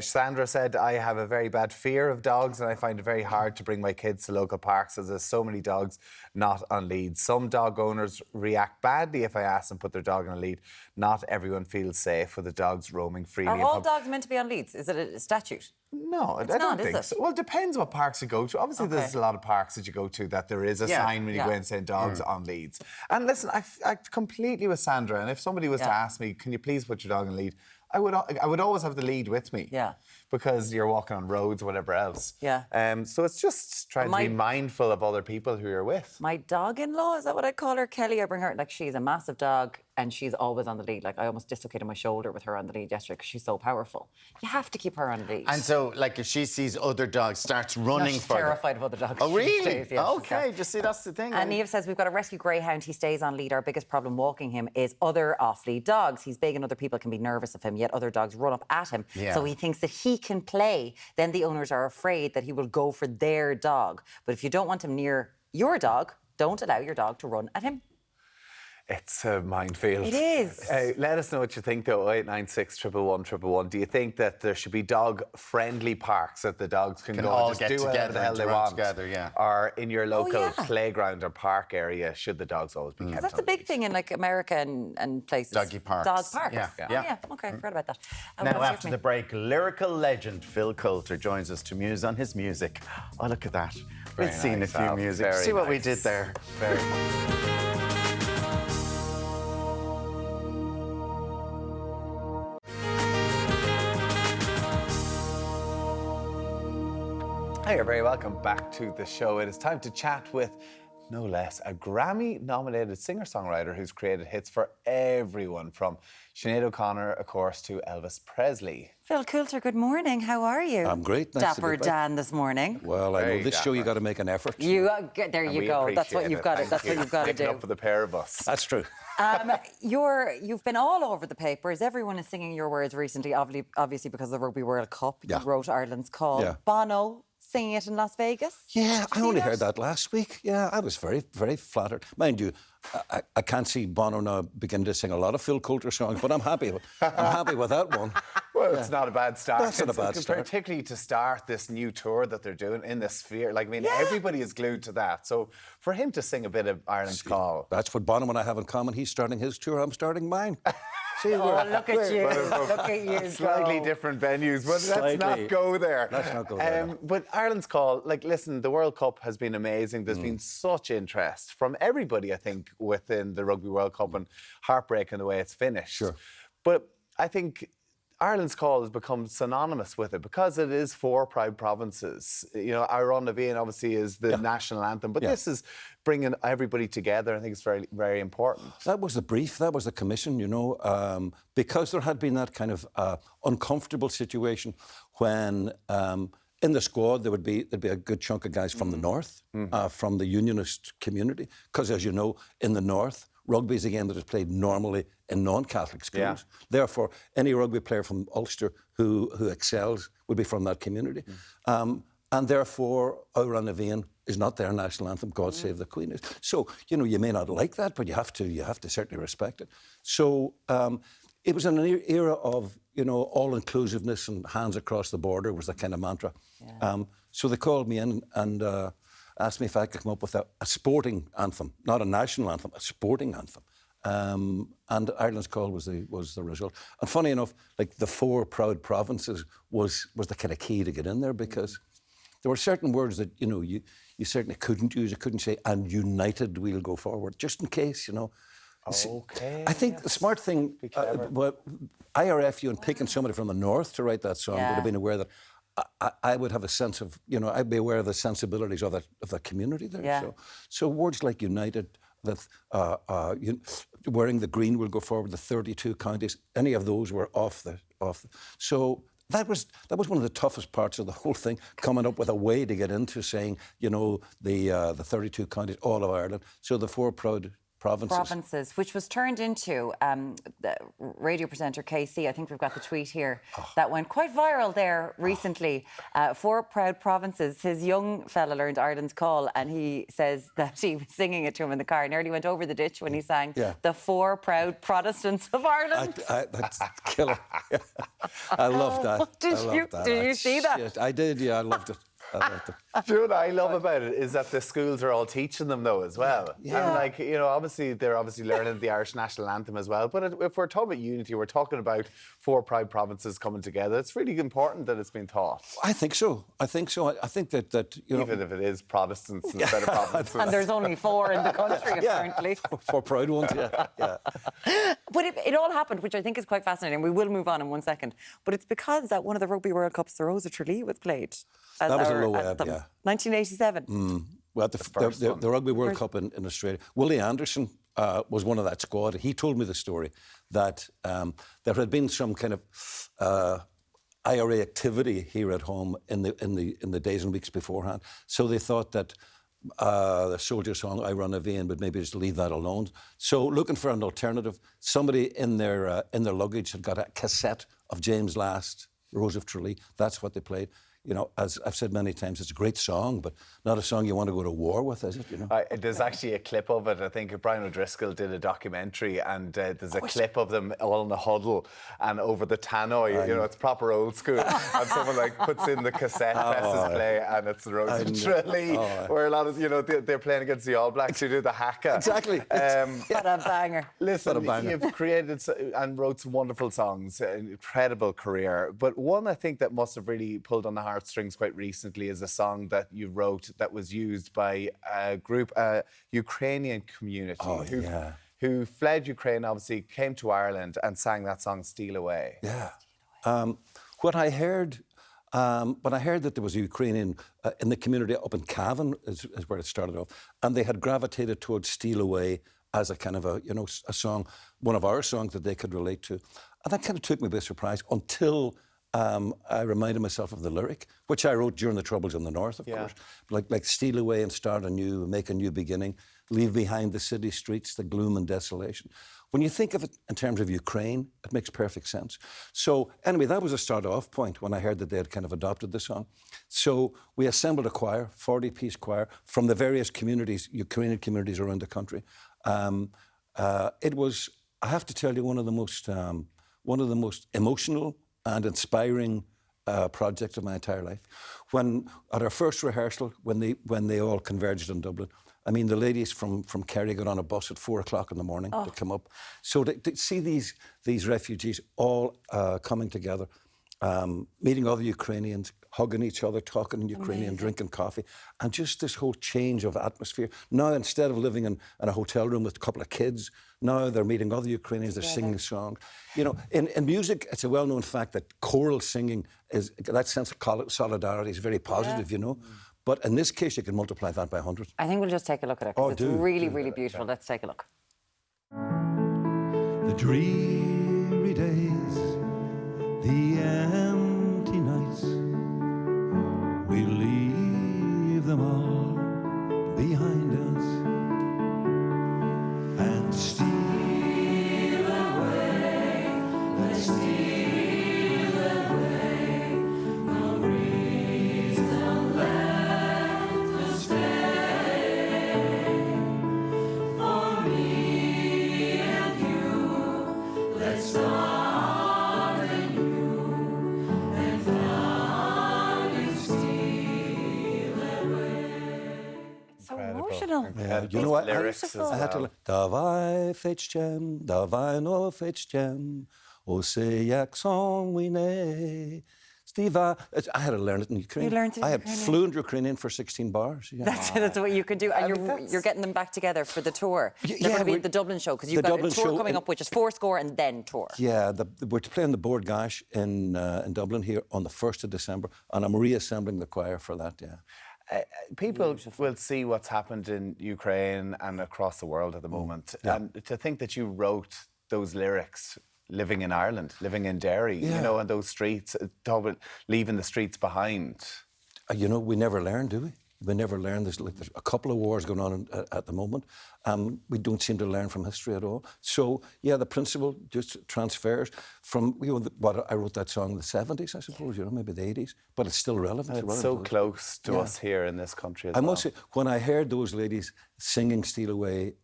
Speaker 1: Sandra said, I have a very bad fear of dogs and I find it very hard to bring my kids to local parks as there's so many dogs not on leads. Some dog owners react badly if I ask them to put their dog on a lead. Not everyone feels safe with the dogs roaming freely.
Speaker 2: Are all dogs meant to be on leads? Is it a statute?
Speaker 1: No, I don't think so. Well, it depends what parks you go to. Obviously, there's a lot of parks that you go to that there is a sign when you go in saying dogs on leads. And listen, I completely with Sandra, and if somebody was to ask me, can you please put your dog on lead? I would always have the lead with me. Yeah. Because you're walking on roads or whatever else. Yeah. So it's just trying to be mindful of other people who you're with.
Speaker 2: My dog-in-law, is that what I call her? Kelly, I bring her, like, she's a massive dog and she's always on the lead. Like, I almost dislocated my shoulder with her on the lead yesterday because she's so powerful. You have to keep her on the lead.
Speaker 3: And so, like, if she sees other dogs, starts running
Speaker 2: she's
Speaker 3: for
Speaker 2: terrified of other dogs.
Speaker 3: Oh, really?
Speaker 2: Stays, yeah,
Speaker 3: okay, just see, that's the thing.
Speaker 2: And Niamh says, we've got a rescue greyhound. He stays on lead. Our biggest problem walking him is other off-lead dogs. He's big and other people can be nervous of him, yet other dogs run up at him. Yeah. So he thinks that he can play. Then the owners are afraid that he will go for their dog. But if you don't want him near your dog, don't allow your dog to run at him.
Speaker 1: It's a minefield.
Speaker 2: It is.
Speaker 1: Let us know what you think, though. 0896 111 111. Do you think that there should be dog-friendly parks that the dogs can go
Speaker 3: all
Speaker 1: and
Speaker 3: get
Speaker 1: just do whatever the hell they want?
Speaker 3: Together, yeah.
Speaker 1: Or in your local playground or park area, should the dogs always be kept?
Speaker 2: That's a big thing in, like, America and places.
Speaker 3: Doggy parks.
Speaker 2: Dog parks.
Speaker 3: Yeah.
Speaker 2: Oh, yeah. Okay, I forgot about that.
Speaker 3: Now, after the break, lyrical legend Phil Coulter joins us to muse on his music. Oh, look at that. We've seen a few music. See what we did there.
Speaker 1: Very nice. Hey, you're very welcome back to the show. It is time to chat with, no less, a Grammy-nominated singer-songwriter who's created hits for everyone, from Sinead O'Connor, of course, to Elvis Presley.
Speaker 2: Phil Coulter, good morning. How are you?
Speaker 10: I'm great. Nice
Speaker 2: Dapper Dan this morning.
Speaker 10: Well, I know this show you got to make an effort.
Speaker 2: There you go. That's what you've got to. That's what you've got to do.
Speaker 1: Up for the pair of us.
Speaker 10: That's true.
Speaker 2: You've been all over the papers. Everyone is singing your words recently, obviously because of the Rugby World Cup. You wrote Ireland's Call.
Speaker 10: Yeah.
Speaker 2: Bono singing it in Las Vegas.
Speaker 10: Yeah, I only heard that last week. Yeah, I was very, very flattered. Mind you, I can't see Bono now begin to sing a lot of Phil Coulter songs, but I'm happy with that one.
Speaker 1: Well, it's not a bad start.
Speaker 10: That's not a bad start.
Speaker 1: Particularly to start this new tour that they're doing in the Sphere. Like, I mean, everybody is glued to that. So for him to sing a bit of Ireland's Call.
Speaker 10: That's what Bono and I have in common. He's starting his tour, I'm starting mine.
Speaker 2: See, look at you. Look at you.
Speaker 1: Slightly different venues, but let's not go there.
Speaker 10: Let's not go there.
Speaker 1: But Ireland's Call, like, listen, the World Cup has been amazing. There's been such interest from everybody, I think, within the Rugby World Cup, and heartbreaking the way it's finished.
Speaker 10: Sure.
Speaker 1: But I think Ireland's Call has become synonymous with it because it is 4 proud provinces. You know, Ireland Navíon obviously is the national anthem, but this is bringing everybody together. I think it's very, very important.
Speaker 10: That was the brief, that was the commission, you know, because there had been that kind of uncomfortable situation when in the squad there'd be a good chunk of guys from the north, from the unionist community, because as you know, in the north, rugby is a game that is played normally in non-Catholic schools. Yeah. Therefore, any rugby player from Ulster who excels would be from that community. And therefore, Ireland Navíon is not their national anthem, God Save the Queen. So, you know, you may not like that, but you have to certainly respect it. So it was an era of, you know, all-inclusiveness and hands across the border was the kind of mantra. Yeah. So they called me in and asked me if I could come up with a sporting anthem, not a national anthem, a sporting anthem. And Ireland's Call was the result. And funny enough, like the 4 proud provinces was the kind of key to get in there, because there were certain words that, you know, you certainly couldn't use. You couldn't say, and united we'll go forward, just in case, you know.
Speaker 1: Okay.
Speaker 10: I think the smart thing, IRFU and picking somebody from the north to write that song would have been aware that I would have a sense of, you know, I'd be aware of the sensibilities of the community there.
Speaker 2: Yeah.
Speaker 10: So words like united, that wearing the green will go forward, the 32 counties, any of those were off the. So that was one of the toughest parts of the whole thing, coming up with a way to get into saying, you know, the 32 counties, all of Ireland. So the 4 proud provinces,
Speaker 2: which was turned into the radio presenter KC. I think we've got the tweet here that went quite viral there recently. 4 proud provinces. His young fella learned Ireland's Call, and he says that he was singing it to him in the car. Nearly went over the ditch when he sang the 4 proud Protestants of Ireland.
Speaker 10: That's killer. I love that.
Speaker 2: Did you see that?
Speaker 10: Yes, I did. Yeah, I loved it.
Speaker 1: Do you know what I love about it is that the schools are all teaching them though as well.
Speaker 10: Yeah.
Speaker 1: And like, you know, obviously they're learning the Irish national anthem as well. But if we're talking about unity, we're talking about 4 proud provinces coming together. It's really important that it's been taught.
Speaker 10: I think so. I think that you know,
Speaker 1: even if it is Protestants instead of provinces.
Speaker 2: And there's only 4 in the country apparently.
Speaker 10: 4 proud ones. Yeah.
Speaker 2: But it all happened, which I think is quite fascinating. We will move on in one second. But it's because at one of the Rugby World Cups, the Rose of Tralee was played.
Speaker 10: That was a low ebb,
Speaker 2: 1987.
Speaker 10: Well, the Rugby World Cup in Australia. Willie Anderson was one of that squad. He told me the story that there had been some kind of IRA activity here at home in the days and weeks beforehand. So they thought that the soldier song "I Run a Vein" would maybe just leave that alone. So looking for an alternative, somebody in their luggage had got a cassette of James Last, "Rose of Tralee." That's what they played. You know, as I've said many times, it's a great song, but not a song you want to go to war with, is it? You know?
Speaker 1: There's actually a clip of it. I think Brian O'Driscoll did a documentary, and there's a clip of them all in the huddle and over the tannoy. You know, it's proper old school. And someone like puts in the cassette, presses play, and it's the Rose of Tralee, where a lot of, you know, they're playing against the All Blacks who do the haka.
Speaker 10: Exactly.
Speaker 2: What a banger.
Speaker 1: Listen, you've created and wrote some wonderful songs, an incredible career. But one I think that must have really pulled on the heartstrings quite recently is a song that you wrote that was used by a group, Ukrainian community who fled Ukraine, obviously came to Ireland and sang that song "Steal Away."
Speaker 10: Yeah. When I heard that there was a Ukrainian in the community up in Cavan is where it started off, and they had gravitated towards "Steal Away" as a kind of a song, one of our songs that they could relate to, and that kind of took me by surprise until I reminded myself of the lyric, which I wrote during the Troubles in the North, of course. Like steal away and start anew, make a new beginning, leave behind the city streets, the gloom and desolation. When you think of it in terms of Ukraine, it makes perfect sense. So anyway, that was a start-off point when I heard that they had kind of adopted the song. So we assembled a choir, 40-piece choir, from the various communities, Ukrainian communities around the country. It was, I have to tell you, one of the most emotional and inspiring project of my entire life. When at our first rehearsal, when they all converged in Dublin, I mean, the ladies from Kerry got on a bus at 4 o'clock in the morning to come up. So to see these refugees all coming together, meeting other Ukrainians, hugging each other, talking in Ukrainian, drinking coffee, and just this whole change of atmosphere. Now, instead of living in a hotel room with a couple of kids, now they're meeting other Ukrainians, they're singing songs. You know, in music, it's a well-known fact that choral singing that sense of solidarity is very positive, you know. But in this case, you can multiply that by 100.
Speaker 2: I think we'll just take a look at it, because it's really, really beautiful. Let's take a look.
Speaker 11: The dreary days, the empty nights, we leave them all behind us and steal away, and steal away, no reason left to stay. For me and you, let's start anew, and fly and steal away.
Speaker 10: you know what?
Speaker 1: Lyrics as
Speaker 10: I had to
Speaker 1: well.
Speaker 10: learn. Da vai fetch gem, da vai no fetch gem, o se yak song we ne. Steva, I had to learn it in Ukrainian.
Speaker 2: You learned it in
Speaker 10: I had
Speaker 2: Ukrainian?
Speaker 10: fluent Ukrainian for 16 bars. Yeah.
Speaker 2: That's what you could do, and you're getting them back together for the tour. They're going to be at the Dublin show because you've got a tour coming up, which is 4 score and then tour.
Speaker 10: Yeah, we're playing the Board Gash in Dublin here on the 1st of December, and I'm reassembling the choir for that. Yeah.
Speaker 1: People will see what's happened in Ukraine and across the world at the moment, and to think that you wrote those lyrics living in Ireland, living in Derry, you know, on those streets, leaving the streets behind.
Speaker 10: You know, we never learn, do we? We never learn. There's a couple of wars going on at the moment. We don't seem to learn from history at all. So, yeah, the principle just transfers from, you know, what I wrote that song in the 70s, I suppose, you know, maybe the 80s, but it's still relevant.
Speaker 1: It's so close to us here in this country as well.
Speaker 10: I must say, when I heard those ladies singing Steal Away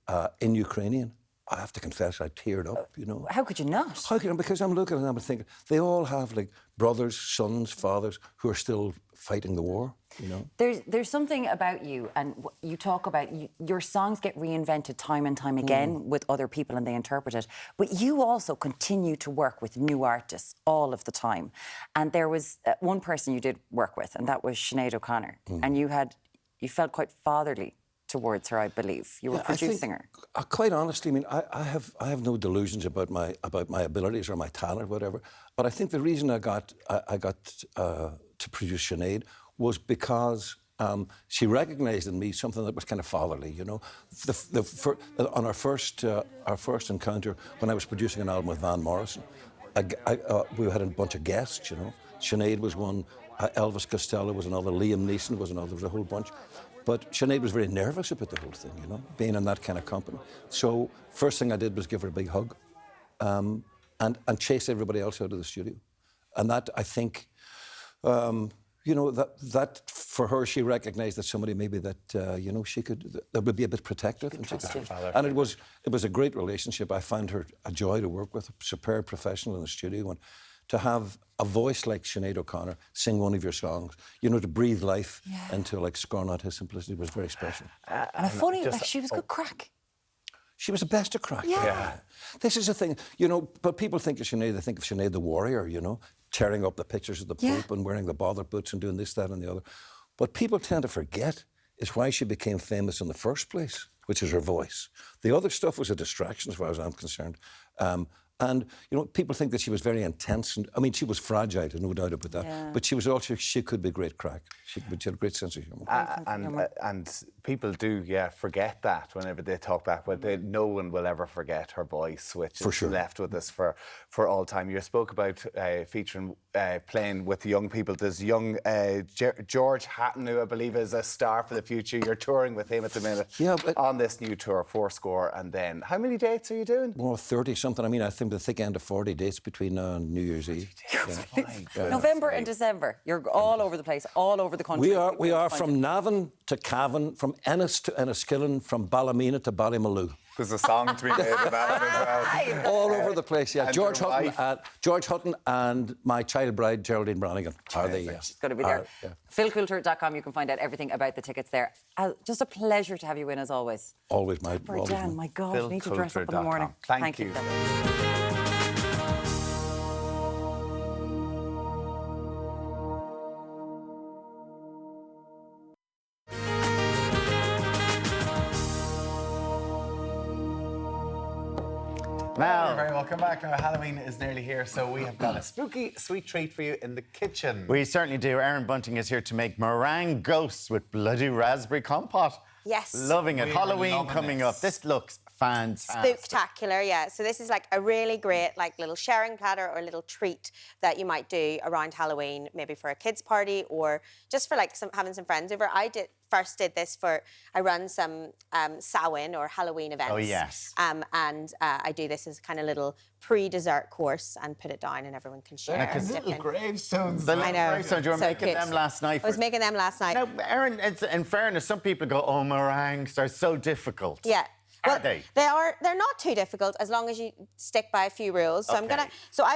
Speaker 10: in Ukrainian, I have to confess, I teared up, you know.
Speaker 2: How could you not?
Speaker 10: How can I? Because I'm looking at them and thinking, they all have, like, brothers, sons, fathers who are still fighting the war, you know.
Speaker 2: There's something about you, and you talk about, your songs get reinvented time and time again with other people and they interpret it, but you also continue to work with new artists all of the time. And there was one person you did work with, and that was Sinead O'Connor, and you felt quite fatherly towards her, I believe. You were producing her.
Speaker 10: Quite honestly, I mean, I have no delusions about my abilities or my talent or whatever. But I think the reason I got to produce Sinead was because she recognised in me something that was kind of fatherly, you know. On our first encounter, when I was producing an album with Van Morrison, we had a bunch of guests, you know. Sinead was one, Elvis Costello was another, Liam Neeson was another. There was a whole bunch. But Sinead was very nervous about the whole thing, you know, being in that kind of company. So first thing I did was give her a big hug and chase everybody else out of the studio. And that, I think, you know, that for her, she recognised that somebody maybe that, you know, that would be a bit protective. And it was a great relationship. I found her a joy to work with, a superb professional in the studio. And to have a voice like Sinead O'Connor sing one of your songs, you know, to breathe life into, like, Scorn Not His Simplicity was very special.
Speaker 2: And funny, like, she was good crack.
Speaker 10: She was the best of crack. Yeah. This is the thing, you know, but people think of Sinead, they think of Sinead the warrior, you know, tearing up the pictures of the Pope and wearing the bother boots and doing this, that and the other. What people tend to forget is why she became famous in the first place, which is her voice. The other stuff was a distraction as far as I'm concerned. And, you know, people think that she was very intense. And I mean, she was fragile, there's no doubt about that. Yeah. But she could be great crack. She had a great sense of humour.
Speaker 1: And people do, forget that whenever they talk back. But no one will ever forget her voice, which is left with us for all time. You spoke about featuring, playing with young people. There's young George Hatton, who I believe is a star for the future. You're touring with him at the minute on this new tour, 4 score. And then, how many dates are you doing?
Speaker 10: Well, 30-something. I mean, I think the thick end of 40 dates between now and New Year's Eve.
Speaker 2: November and December. You're all over the place, all over the country.
Speaker 10: We are from Navan to Cavan, from Ennis to Enniskillen, from Ballymena to Ballymaloo.
Speaker 1: There's a song to be made about it as well.
Speaker 10: All over the place, yeah. George Hutton and my child bride, Geraldine Brannigan, are the...
Speaker 2: She's going to be there. PhilCoulter.com, you can find out everything about the tickets there. Just a pleasure to have you in, as always.
Speaker 10: Always, my...
Speaker 2: Dan, my God, I need to dress up in the morning.
Speaker 1: Thank you. Now, very welcome back. Now, Halloween is nearly here, so we have got a spooky sweet treat for you in the kitchen.
Speaker 3: We certainly do. Erin Bunting is here to make meringue ghosts with bloody raspberry compote.
Speaker 8: Yes.
Speaker 3: Loving it. Halloween coming up. This looks fantastic.
Speaker 8: Spectacular, yeah. So this is like a really great, like, little sharing platter or a little treat that you might do around Halloween, maybe for a kids' party or just for, like, having some friends over. I run some Samhain or Halloween events.
Speaker 3: Oh, yes.
Speaker 8: And I do this as kind of little pre-dessert course and put it down and everyone can share.
Speaker 3: Because
Speaker 1: little gravestones.
Speaker 8: I know.
Speaker 3: Gravestones. You were making them last night.
Speaker 8: I was making them last night.
Speaker 3: Now, Erin, in fairness, some people go, oh, meringues are so difficult.
Speaker 8: Yeah.
Speaker 3: Are they?
Speaker 8: They're not too difficult as long as you stick by a few rules. So I've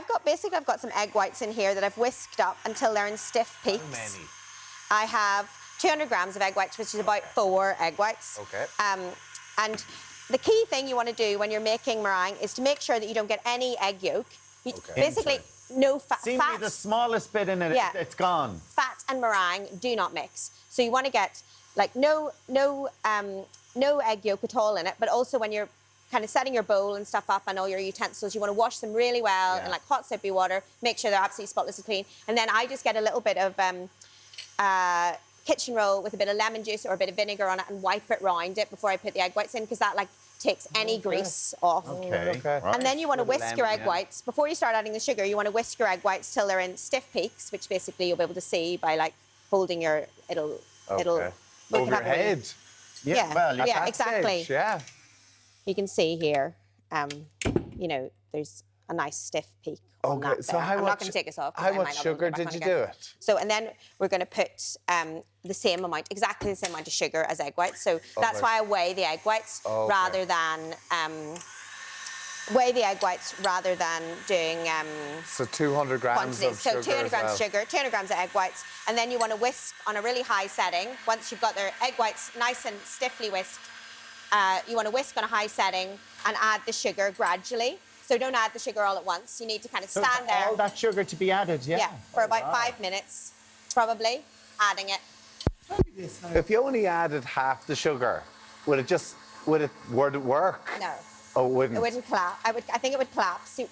Speaker 8: got some egg whites in here that I've whisked up until they're in stiff peaks.
Speaker 1: How many?
Speaker 8: I have 200 grams of egg whites, which is about 4 egg whites.
Speaker 1: Okay.
Speaker 8: And the key thing you want to do when you're making meringue is to make sure that you don't get any egg yolk. Basically, no fat.
Speaker 3: Seem to be the smallest bit in it, it's gone.
Speaker 8: Fat and meringue do not mix. So you want to get like no egg yolk at all in it, but also when you're kind of setting your bowl and stuff up and all your utensils, you want to wash them really well in like hot soapy water, make sure they're absolutely spotless and clean. And then I just get a little bit of kitchen roll with a bit of lemon juice or a bit of vinegar on it and wipe it round it before I put the egg whites in, because that like takes any grease off. And then you want to whisk your egg whites. Before you start adding the sugar, you want to whisk your egg whites till they're in stiff peaks, which basically you'll be able to see by like holding your, it'll
Speaker 1: over your head.
Speaker 8: Yeah, exactly.
Speaker 1: Stage, yeah.
Speaker 8: You can see here, you know, there's a nice stiff peak. On that
Speaker 1: so
Speaker 8: there.
Speaker 1: how
Speaker 8: I'm
Speaker 1: much,
Speaker 8: not going to take this off.
Speaker 1: How much sugar did you do it?
Speaker 8: So, and then we're going to put the same amount, exactly the same amount of sugar as egg whites. So that's why I weigh the egg whites rather than doing
Speaker 1: so 200 grams of sugar.
Speaker 8: So 200 grams of sugar, 200 grams of egg whites, and then you want to whisk on a really high setting. Once you've got their egg whites nice and stiffly whisked, you want to whisk on a high setting and add the sugar gradually. So don't add the sugar all at once. You need to kind of stand there.
Speaker 3: All that sugar to be added,
Speaker 8: Yeah, for about 5 minutes, probably, adding it.
Speaker 1: If you only added half the sugar, would it work?
Speaker 8: No.
Speaker 1: Oh, it wouldn't?
Speaker 8: It wouldn't clap. I think it would clap. So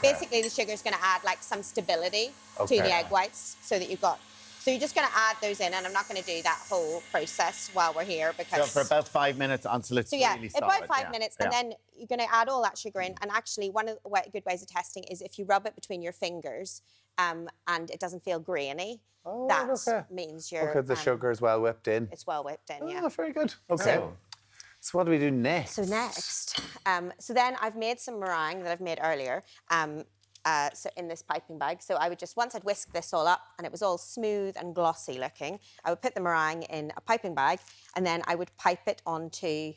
Speaker 8: basically, the sugar is going to add like some stability to the egg whites so that you've got... So you're just going to add those in, and I'm not going to do that whole process while we're here because...
Speaker 3: So for about 5 minutes until it's really solid.
Speaker 8: About 5 minutes, and then you're going to add all that sugar in. And actually, one of the good ways of testing is if you rub it between your fingers and it doesn't feel grainy, that means you're...
Speaker 1: Okay, the sugar is well whipped in.
Speaker 8: It's well whipped in,
Speaker 1: Oh, very good. Okay. So what do we do next?
Speaker 8: So next, so then I've made some meringue that I've made earlier. So in this piping bag. So I would just, once I'd whisked this all up and it was all smooth and glossy looking, I would put the meringue in a piping bag and then I would pipe it onto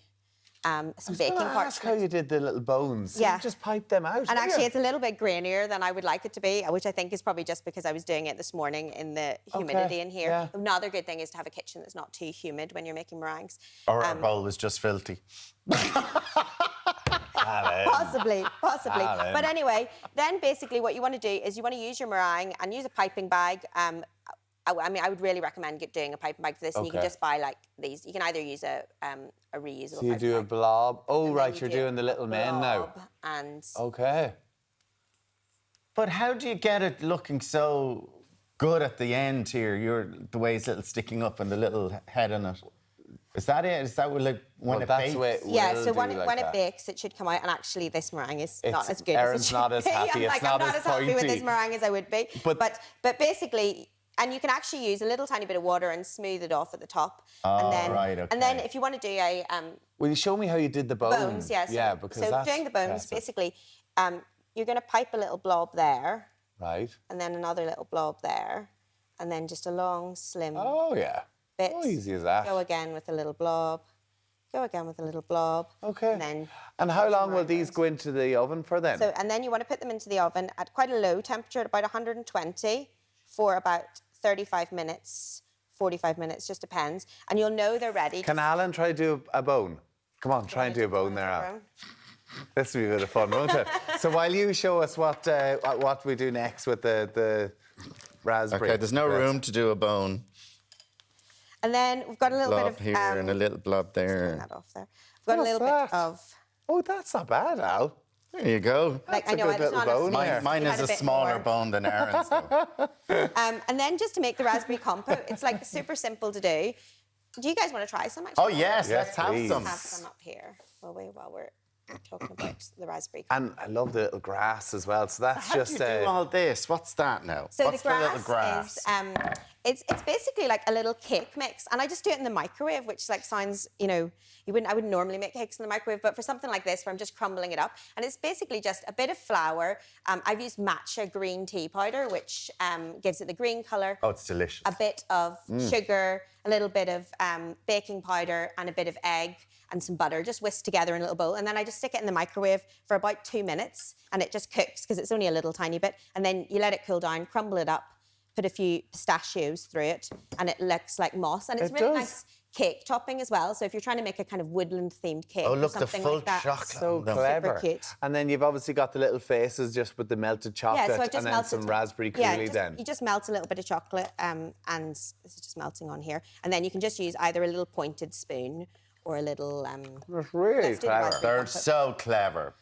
Speaker 8: some baking parchment.
Speaker 1: Ask how you did the little bones.
Speaker 8: Yeah.
Speaker 1: You just pipe them out.
Speaker 8: And actually, it's a little bit grainier than I would like it to be, which I think is probably just because I was doing it this morning in the humidity in here.
Speaker 1: Yeah.
Speaker 8: Another good thing is to have a kitchen that's not too humid when you're making meringues.
Speaker 3: Or our bowl is just filthy.
Speaker 8: Possibly. But anyway, then basically what you want to do is you want to use your meringue and use a piping bag. I mean, I would really recommend doing a piping bag for this, and you can just buy like these. You can either use a reusable.
Speaker 1: So you do a blob. Oh, right, you're doing the little men now.
Speaker 8: And
Speaker 3: But how do you get it looking so good at the end here? The way it's little sticking up and the little head on it. Is that it? Is that like when it bakes?
Speaker 8: So when it bakes, it should come out. And actually, this meringue is not as good.
Speaker 1: Erin's not as happy.
Speaker 8: I'm not as happy with this meringue as I would be. But basically, and you can actually use a little tiny bit of water and smooth it off at the top. And then if you want to do a
Speaker 1: will you show me how you did the bones?
Speaker 8: Bones, yes.
Speaker 1: Yeah, because
Speaker 8: so
Speaker 1: that's
Speaker 8: doing the bones,
Speaker 1: impressive.
Speaker 8: basically, you're going to pipe a little blob there.
Speaker 1: Right.
Speaker 8: And then another little blob there, and then just a long, slim. Bit.
Speaker 1: Oh, easy as that.
Speaker 8: Go again with a little blob. Go again with a little blob.
Speaker 1: Okay. And how long will these go into the oven for then?
Speaker 8: So, and then you want to put them into the oven at quite a low temperature, at about 120, for about 35 minutes, 45 minutes, just depends. And you'll know they're ready.
Speaker 1: Can Alan try to do a bone? Come on, try and do a bone there, Alan. This will be a bit of fun, won't it? So while you show us what we do next with the raspberry.
Speaker 3: Okay, there's no room to do a bone.
Speaker 8: And then we've got a little
Speaker 3: blob
Speaker 8: bit of...
Speaker 3: here and a little blob there.
Speaker 8: That off there. We've got a little bit of...
Speaker 1: Oh, that's not bad, Al.
Speaker 3: There you go.
Speaker 8: Like, I know, it's not
Speaker 1: bone.
Speaker 3: Mine is a smaller bone than Erin's, though.
Speaker 8: And then just to make the raspberry compote, it's like super simple to do. Do you guys want to try some, actually?
Speaker 3: Oh, yes, let's have some.
Speaker 8: Have some up here while we're talking about the raspberry.
Speaker 1: And I love the little grass as well. So that's just...
Speaker 3: How do you do all this? What's that now?
Speaker 8: So
Speaker 3: What's
Speaker 8: the
Speaker 3: little grass?
Speaker 8: Is it's basically like a little cake mix, and I just do it in the microwave, which like sounds, you know, I wouldn't normally make cakes in the microwave, but for something like this where I'm just crumbling it up, and it's basically just a bit of flour. I've used matcha green tea powder, which gives it the green colour.
Speaker 3: Oh, it's delicious.
Speaker 8: A bit of sugar, a little bit of baking powder, and a bit of egg and some butter, just whisked together in a little bowl, and then I just stick it in the microwave for about 2 minutes, and it just cooks because it's only a little tiny bit, and then you let it cool down, crumble it up, put a few pistachios through it, and it looks like moss, and it's really nice cake topping as well. So if you're trying to make a kind of woodland-themed cake or
Speaker 3: look, the
Speaker 8: something
Speaker 3: full
Speaker 8: like that.
Speaker 3: chocolate.
Speaker 1: So
Speaker 3: No.
Speaker 1: clever.
Speaker 8: Super cute.
Speaker 1: And then you've obviously got the little faces just with the melted chocolate
Speaker 8: Yeah, so I just
Speaker 1: and then
Speaker 8: melted
Speaker 1: some raspberry coulis then.
Speaker 8: You just melt a little bit of chocolate and this is just melting on here. And then you can just use either a little pointed spoon or a little...
Speaker 1: That's really
Speaker 8: let's do the
Speaker 1: clever.
Speaker 8: raspberry
Speaker 3: They're
Speaker 8: compote.
Speaker 3: so clever.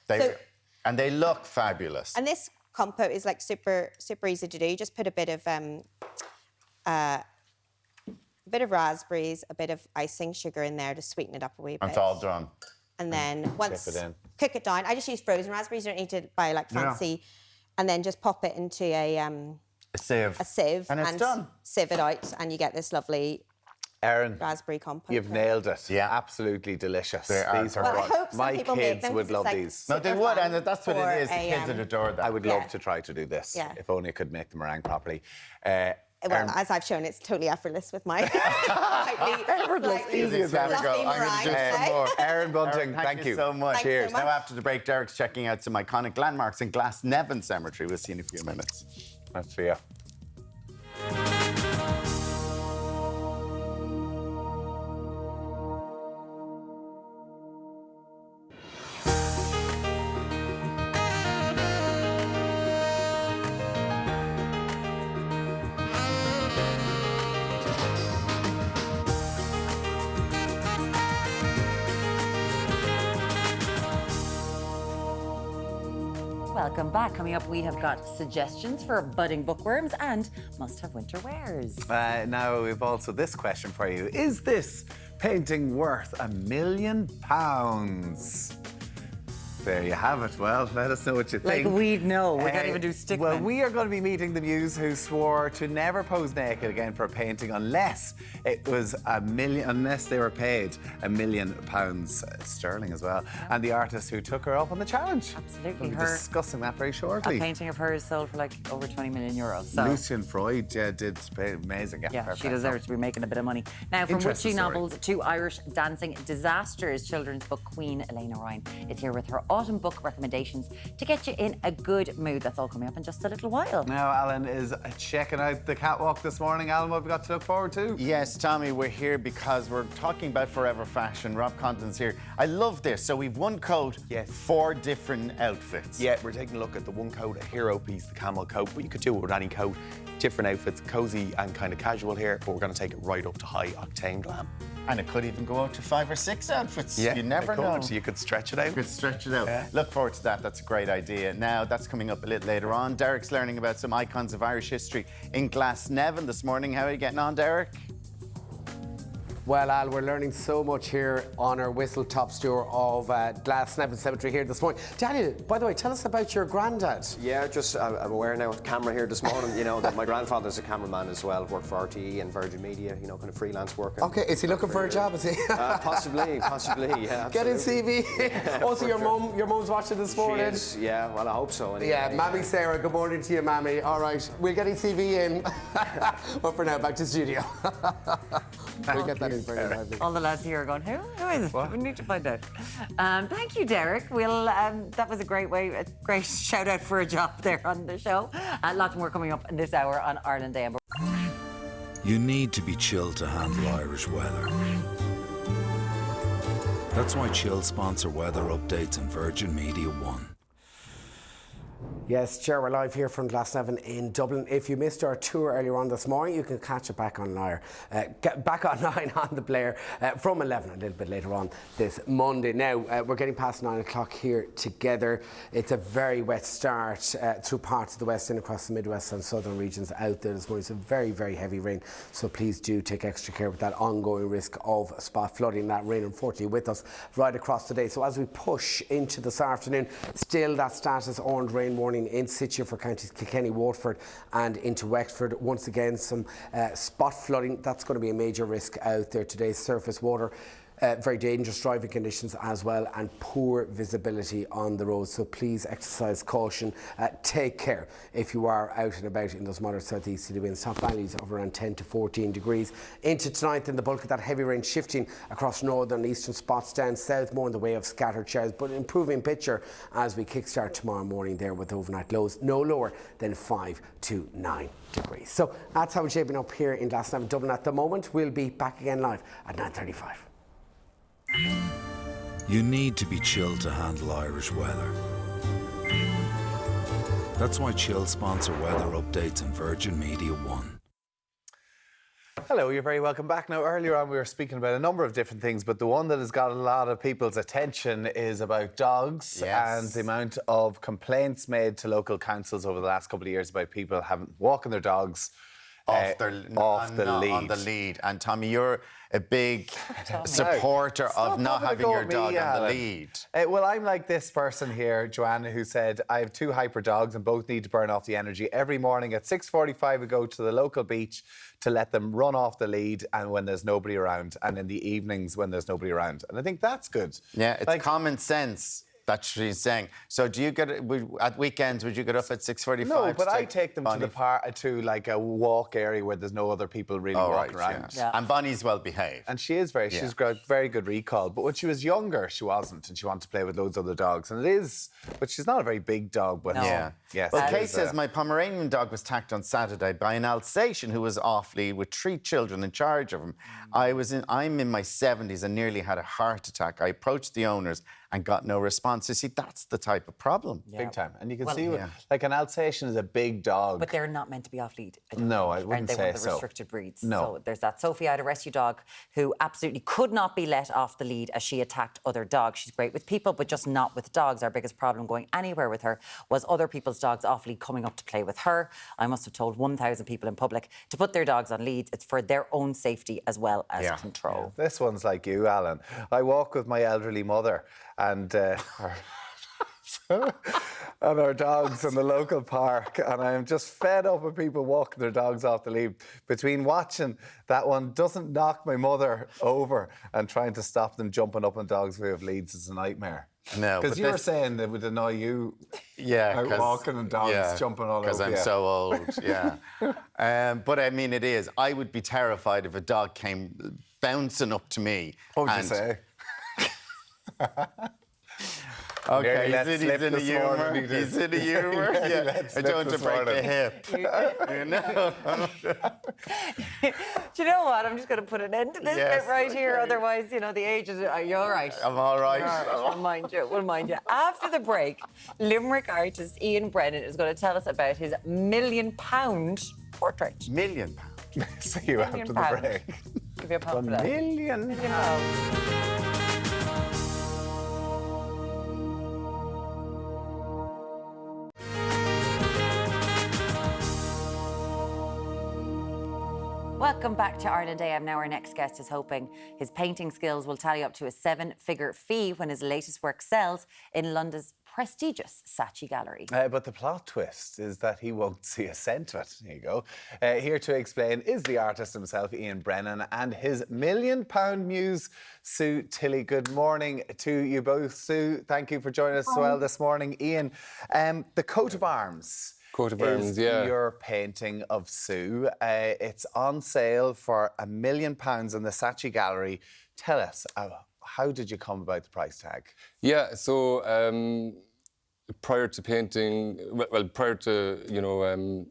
Speaker 3: And they look fabulous.
Speaker 8: And this compote is like super easy to do. You just put a bit of raspberries, a bit of icing sugar in there to sweeten it up a wee bit.
Speaker 3: It's all done.
Speaker 8: And then once
Speaker 1: it in.
Speaker 8: cook it down. I just use frozen raspberries. You don't need to buy like fancy. And then just pop it into a sieve.
Speaker 3: And it's done.
Speaker 8: Sieve it out, and you get this lovely
Speaker 1: Erin,
Speaker 8: raspberry compote.
Speaker 1: you've nailed it.
Speaker 3: Yeah.
Speaker 1: Absolutely delicious.
Speaker 3: They are
Speaker 1: These are
Speaker 8: Well, I
Speaker 1: what
Speaker 8: hope some
Speaker 1: my
Speaker 8: people make
Speaker 1: kids
Speaker 8: them
Speaker 1: would
Speaker 8: 'cause it's,
Speaker 1: love
Speaker 8: like,
Speaker 1: these.
Speaker 3: No, they
Speaker 8: super
Speaker 3: would,
Speaker 8: fun
Speaker 3: and that's what
Speaker 8: for
Speaker 3: it is. The kids would adore that.
Speaker 1: I would
Speaker 8: Yeah.
Speaker 1: love to try to do this.
Speaker 8: Yeah.
Speaker 1: If only I could make the meringue properly.
Speaker 8: Well, as I've shown, it's totally effortless with my
Speaker 1: Easy as that.
Speaker 3: There we go. I'm going to do some more.
Speaker 1: Erin Bunting,
Speaker 3: Thank
Speaker 1: thank
Speaker 3: you so much.
Speaker 8: Thank you so
Speaker 3: Cheers.
Speaker 8: much.
Speaker 3: Now, after the break, Derek's checking out some iconic landmarks in Glasnevin Cemetery. We'll see you in a few minutes.
Speaker 1: That's for you.
Speaker 2: Welcome back. Coming up, we have got suggestions for budding bookworms and must-have winter wares.
Speaker 1: Now, we've also this question for you. Is this painting worth £1 million? There you have it. Well, let us know what you think.
Speaker 2: Like we'd know. We can't even do stickmen.
Speaker 1: Well, we are going to be meeting the muse who swore to never pose naked again for a painting unless it was unless they were paid £1 million sterling as well. And the artist who took her up on the challenge.
Speaker 2: Absolutely.
Speaker 1: We'll be discussing that very shortly.
Speaker 2: A painting of hers sold for like over 20 million euros. So.
Speaker 1: Lucian Freud did amazing.
Speaker 2: Yeah,
Speaker 1: perfect.
Speaker 2: she deserves to be making a bit of money. Now, from
Speaker 1: Interesting
Speaker 2: witchy
Speaker 1: story.
Speaker 2: novels to Irish dancing disasters, children's book queen Elena Ryan is here with her autumn book recommendations to get you in a good mood. That's all coming up in just a little while.
Speaker 1: Now, Alan is checking out the catwalk this morning. Alan, what have we got to look forward to?
Speaker 3: Yes, Tommy, we're here because we're talking about forever fashion. Rob Condon's here. I love this. So we've one coat, 4 different outfits.
Speaker 12: Yeah, we're taking a look at the one coat, a hero piece, the camel coat, but you could do it with any coat. Different outfits, cozy and kind of casual here, but we're going to take it right up to high octane glam.
Speaker 3: And it could even go out to 5 or 6 outfits.
Speaker 12: Yeah,
Speaker 3: you never
Speaker 12: it could.
Speaker 3: know.
Speaker 12: So you could stretch it out.
Speaker 3: You could stretch it out.
Speaker 12: Yeah.
Speaker 3: Look forward to that. That's a great idea. Now, that's coming up a little later on. Derek's learning about some icons of Irish history in Glasnevin this morning. How are you getting on, Derek?
Speaker 4: Well, Al, we're learning so much here on our whistle-top tour of Glasnevin Cemetery here this morning. Daniel, by the way, tell us about your granddad.
Speaker 9: Yeah, just I'm aware now with the camera here this morning, you know, that my grandfather's a cameraman as well, worked for RTE and Virgin Media, you know, kind of freelance work.
Speaker 4: Okay, is he looking for a job, is he?
Speaker 9: Possibly, yeah.
Speaker 4: Get in
Speaker 9: absolutely.
Speaker 4: CV.
Speaker 9: Yeah,
Speaker 4: Also, your
Speaker 9: for sure.
Speaker 4: mum's watching this
Speaker 9: She
Speaker 4: morning.
Speaker 9: is, yeah, well, I hope so. Anyway.
Speaker 4: Yeah, Mammy Sarah, good morning to you, Mammy. All right, we're getting CV in. But for now, back to studio. We'll get that in very lively.
Speaker 2: All the lads here are going, who is it? We need to find out. Thank you, Derek. That was a great shout out for a job there on the show. Lots more coming up in this hour on Ireland Day.
Speaker 5: You need to be chilled to handle Irish weather. That's why Chill sponsor weather updates on Virgin Media One.
Speaker 4: Yes, Chair, we're live here from Glasnevin in Dublin. If you missed our tour earlier on this morning, you can catch it back online, back online on the Blair from 11, a little bit later on this Monday. Now, we're getting past 9 o'clock here together. It's a very wet start through parts of the West and across the Midwest and southern regions out there this morning. It's a very, very heavy rain, so please do take extra care with that ongoing risk of spot flooding. That rain, unfortunately, with us right across the day. So as we push into this afternoon, still that status orange rain warning in situ for counties Kilkenny, Waterford and into Wexford. Once again, some spot flooding. That's going to be a major risk out there today. Surface water Very dangerous driving conditions as well, and poor visibility on the road. So please exercise caution. Take care if you are out and about in those moderate southeasterly winds. Top values of around 10 to 14 degrees. Into tonight, then the bulk of that heavy rain shifting across northern and eastern spots down south, more in the way of scattered showers, but an improving picture as we kickstart tomorrow morning there with overnight lows no lower than 5 to 9 degrees. So that's how it's shaping up here in Glasnevin, Dublin at the moment. We'll be back again live at 9:35.
Speaker 5: You need to be chilled to handle Irish weather. That's why Chill sponsor weather updates on Virgin Media One.
Speaker 1: Hello, you're very welcome back. Now, earlier on we were speaking about a number of different things, but the one that has got a lot of people's attention is about dogs and the amount of complaints made to local councils over the last couple of years about people walking their dogs
Speaker 3: off the
Speaker 1: lead.
Speaker 3: On the lead. And Tommy, you're a big supporter of not having your dog on the lead.
Speaker 1: Well, I'm like this person here, Joanna, who said, I have 2 hyper dogs and both need to burn off the energy. Every morning at 6:45 we go to the local beach to let them run off the lead, and when there's nobody around, and in the evenings when there's nobody around. And I think that's good.
Speaker 3: Yeah, it's common sense. That's what she's saying. So do you get at weekends? Would you get up at 6:45?
Speaker 1: No, but I take them to the park, to like a walk area where there's no other people really walking around.
Speaker 3: Yeah. And Bonnie's well behaved.
Speaker 1: And she is she's got very good recall. But when she was younger, she wasn't, and she wanted to play with loads of other dogs. And it is, but she's not a very big dog. But yes.
Speaker 3: Well, Kay says my Pomeranian dog was attacked on Saturday by an Alsatian who was off lead with 3 children in charge of him. I'm in my 70s and nearly had a heart attack. I approached the owners and got no response. You see, that's the type of problem.
Speaker 1: Big time. And you can see, like an Alsatian is a big dog.
Speaker 2: But they're not meant to be off lead.
Speaker 1: No, I wouldn't say so.
Speaker 2: They're one of the restricted breeds.
Speaker 1: No.
Speaker 2: So there's that. Sophie had a rescue dog who absolutely could not be let off the lead as she attacked other dogs. She's great with people, but just not with dogs. Our biggest problem going anywhere with her was other people's dogs off lead coming up to play with her. I must have told 1,000 people in public to put their dogs on leads. It's for their own safety as well as control.
Speaker 1: Yeah. This one's like you, Alan. I walk with my elderly mother and and our dogs in the local park, and I am just fed up with people walking their dogs off the lead. Between watching that one doesn't knock my mother over and trying to stop them jumping up on dogs who have leads is a nightmare.
Speaker 3: No,
Speaker 1: because you were saying that would annoy you.
Speaker 3: Yeah,
Speaker 1: walking and dogs jumping all over.
Speaker 3: Because I'm so old. Yeah, but I mean, it is. I would be terrified if a dog came bouncing up to me.
Speaker 1: What would you say?
Speaker 3: Okay, he's in the humour. He's in the humour. I don't want to break the hip. You know?
Speaker 2: Do you know what? I'm just going to put an end to this bit right here. Otherwise, you know, the ages. Are you all right?
Speaker 3: I'm all right.
Speaker 2: We'll mind you. We'll mind you. After the break, Limerick artist Ian Brennan is going to tell us about his £1 million portrait.
Speaker 3: £1 million?
Speaker 1: See you after the break.
Speaker 2: Give you a pound for that.
Speaker 1: £1 million.
Speaker 2: Welcome back to Ireland AM. Now our next guest is hoping his painting skills will tally up to a 7-figure fee when his latest work sells in London's prestigious Saatchi Gallery.
Speaker 1: But the plot twist is that he won't see a cent of it. Here you go. Here to explain is the artist himself, Ian Brennan, and his £1 million muse, Sue Tilley. Good morning to you both. Sue, thank you for joining us as well this morning. Ian, the coat of arms. Is your painting of Sue. It's on sale for £1 million in the Saatchi Gallery. Tell us, how did you come about the price tag?
Speaker 13: Yeah, so prior to painting, well, prior to, you know,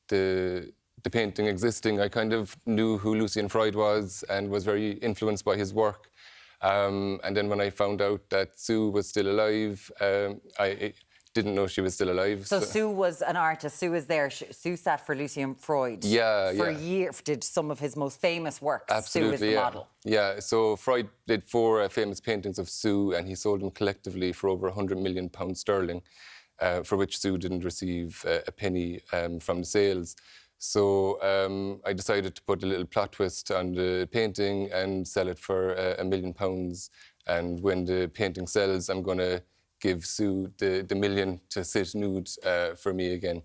Speaker 13: the painting existing, I kind of knew who Lucian Freud was and was very influenced by his work. And then when I found out that Sue was still alive, I didn't know she was still alive.
Speaker 2: So Sue was an artist. Sue was there. Sue sat for Lucian Freud. For years, did some of his most famous works.
Speaker 13: Absolutely,
Speaker 2: Sue is the model.
Speaker 13: Yeah, so Freud did 4 famous paintings of Sue, and he sold them collectively for over £100 million sterling, for which Sue didn't receive a penny from the sales. So I decided to put a little plot twist on the painting and sell it for £1 million. And when the painting sells, I'm going to give Sue the $1 million to sit nude for me again.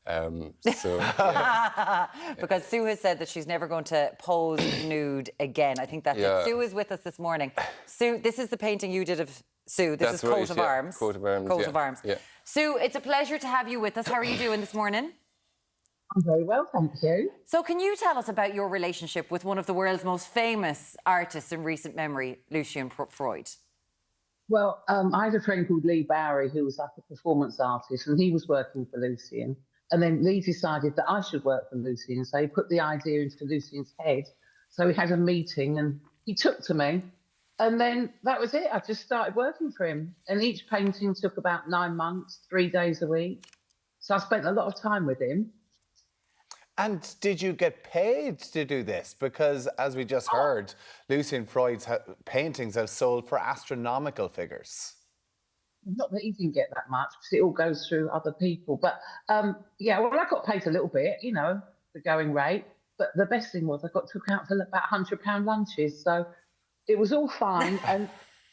Speaker 13: So, yeah.
Speaker 2: Because Sue has said that she's never going to pose nude again. I think that's it. Sue is with us this morning. Sue, this is the painting you did of Sue. This is Coat of Arms.
Speaker 13: Coat of Arms.
Speaker 2: Coat of Arms.
Speaker 13: Yeah.
Speaker 2: Sue, it's a pleasure to have you with us. How are you doing this morning?
Speaker 14: I'm very well, thank you.
Speaker 2: So can you tell us about your relationship with one of the world's most famous artists in recent memory, Lucian Freud?
Speaker 14: Well, I had a friend called Lee Bowery who was like a performance artist, and he was working for Lucian. And then Lee decided that I should work for Lucian, so he put the idea into Lucian's head. So we had a meeting and he took to me. And then that was it. I just started working for him. And each painting took about 9 months, 3 days a week. So I spent a lot of time with him.
Speaker 1: And did you get paid to do this? Because, as we just heard, Lucian Freud's paintings have sold for astronomical figures.
Speaker 14: Not that he didn't get that much, because it all goes through other people. But, yeah, well, I got paid a little bit, you know, the going rate. But the best thing was I got took out for about £100 lunches. So it was all fine. And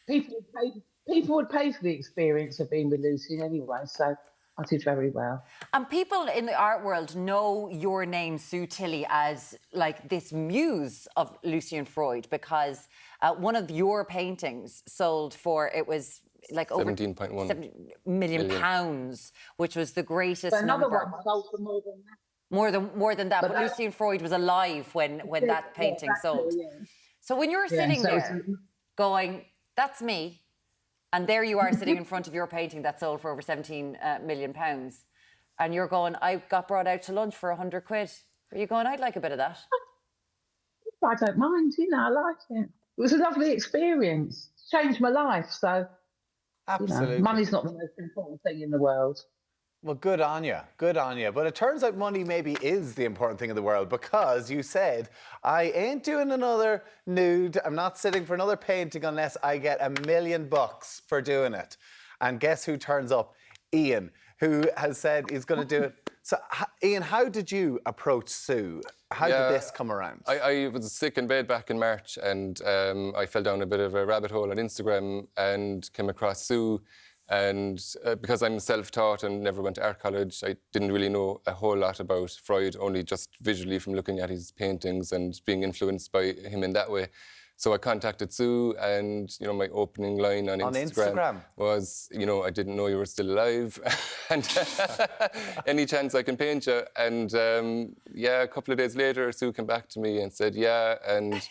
Speaker 14: people would pay for the experience of being with Lucian anyway. So I did very well.
Speaker 2: And people in the art world know your name, Sue Tilley, as like this muse of Lucian Freud, because one of your paintings sold for, it was like over
Speaker 13: 17.1
Speaker 2: million pounds, which was the greatest
Speaker 14: But another
Speaker 2: number.
Speaker 14: one sold for more than that.
Speaker 2: More than that. But Lucian Freud was alive when that painting sold.
Speaker 14: Yeah.
Speaker 2: So when you're sitting there going, that's me, and there you are sitting in front of your painting that sold for over 17 million pounds, and you're going, I got brought out to lunch for 100 quid. Are you going, I'd like a bit of that?
Speaker 14: I don't mind, you know, I like it. It was a lovely experience. Changed my life, so
Speaker 1: Absolutely.
Speaker 14: You know, money's not the most important thing in the world.
Speaker 1: Well, good on you. Good on you. But it turns out money maybe is the important thing in the world, because you said, I ain't doing another nude. I'm not sitting for another painting unless I get $1 million for doing it. And guess who turns up? Ian, who has said he's going to do it. So, Ian, how did you approach Sue? How did this come around?
Speaker 13: I was sick in bed back in March, and I fell down a bit of a rabbit hole on Instagram and came across Sue. And because I'm self-taught and never went to art college, I didn't really know a whole lot about Freud, only just visually from looking at his paintings and being influenced by him in that way. So I contacted Sue, and, you know, my opening line on Instagram was, you know, I didn't know you were still alive, and any chance I can paint you. And yeah, a couple of days later, Sue came back to me and said, yeah, and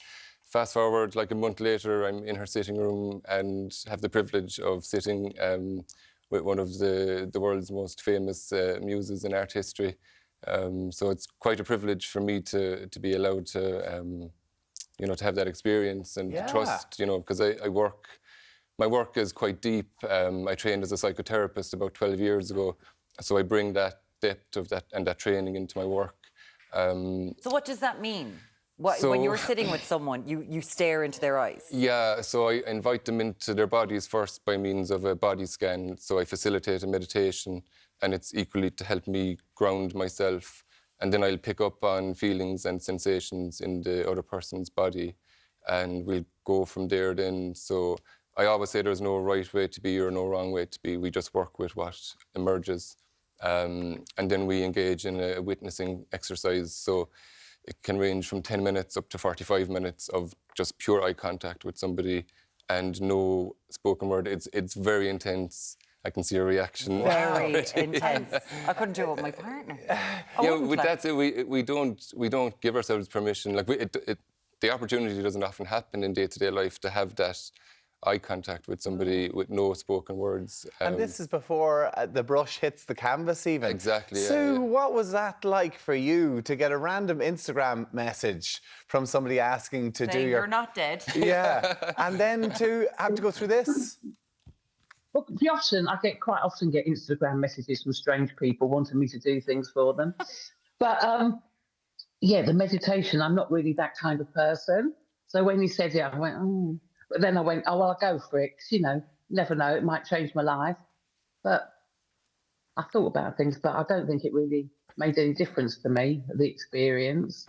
Speaker 13: fast forward, like a month later, I'm in her sitting room and have the privilege of sitting with one of the world's most famous muses in art history. So it's quite a privilege for me to be allowed to, you know, to have that experience and trust, you know, because my work is quite deep. I trained as a psychotherapist about 12 years ago, so I bring that depth of that and that training into my work.
Speaker 2: So what does that mean? When you're sitting with someone, you stare into their eyes?
Speaker 13: Yeah, so I invite them into their bodies first by means of a body scan. So I facilitate a meditation, and it's equally to help me ground myself. And then I'll pick up on feelings and sensations in the other person's body, and we'll go from there then. So I always say there's no right way to be or no wrong way to be. We just work with what emerges. And then we engage in a witnessing exercise. So it can range from 10 minutes up to 45 minutes of just pure eye contact with somebody and no spoken word. It's very intense. I can see a reaction.
Speaker 2: Very intense. I couldn't do it with my partner.
Speaker 13: Yeah, with that said, we don't give ourselves permission. Like the opportunity doesn't often happen in day-to-day life to have that eye contact with somebody with no spoken words.
Speaker 1: And this is before the brush hits the canvas even.
Speaker 13: Exactly,
Speaker 1: Sue, what was that like for you to get a random Instagram message from somebody asking to do your...
Speaker 2: You're not dead.
Speaker 1: Yeah, and then to have to go through this?
Speaker 14: Well, I quite often get Instagram messages from strange people wanting me to do things for them. But, yeah, the meditation, I'm not really that kind of person. So when he said it, I went, oh... But then I went, oh, well, I'll go for it, 'cause, you know, never know, it might change my life. But I thought about things, but I don't think it really made any difference to me, the experience.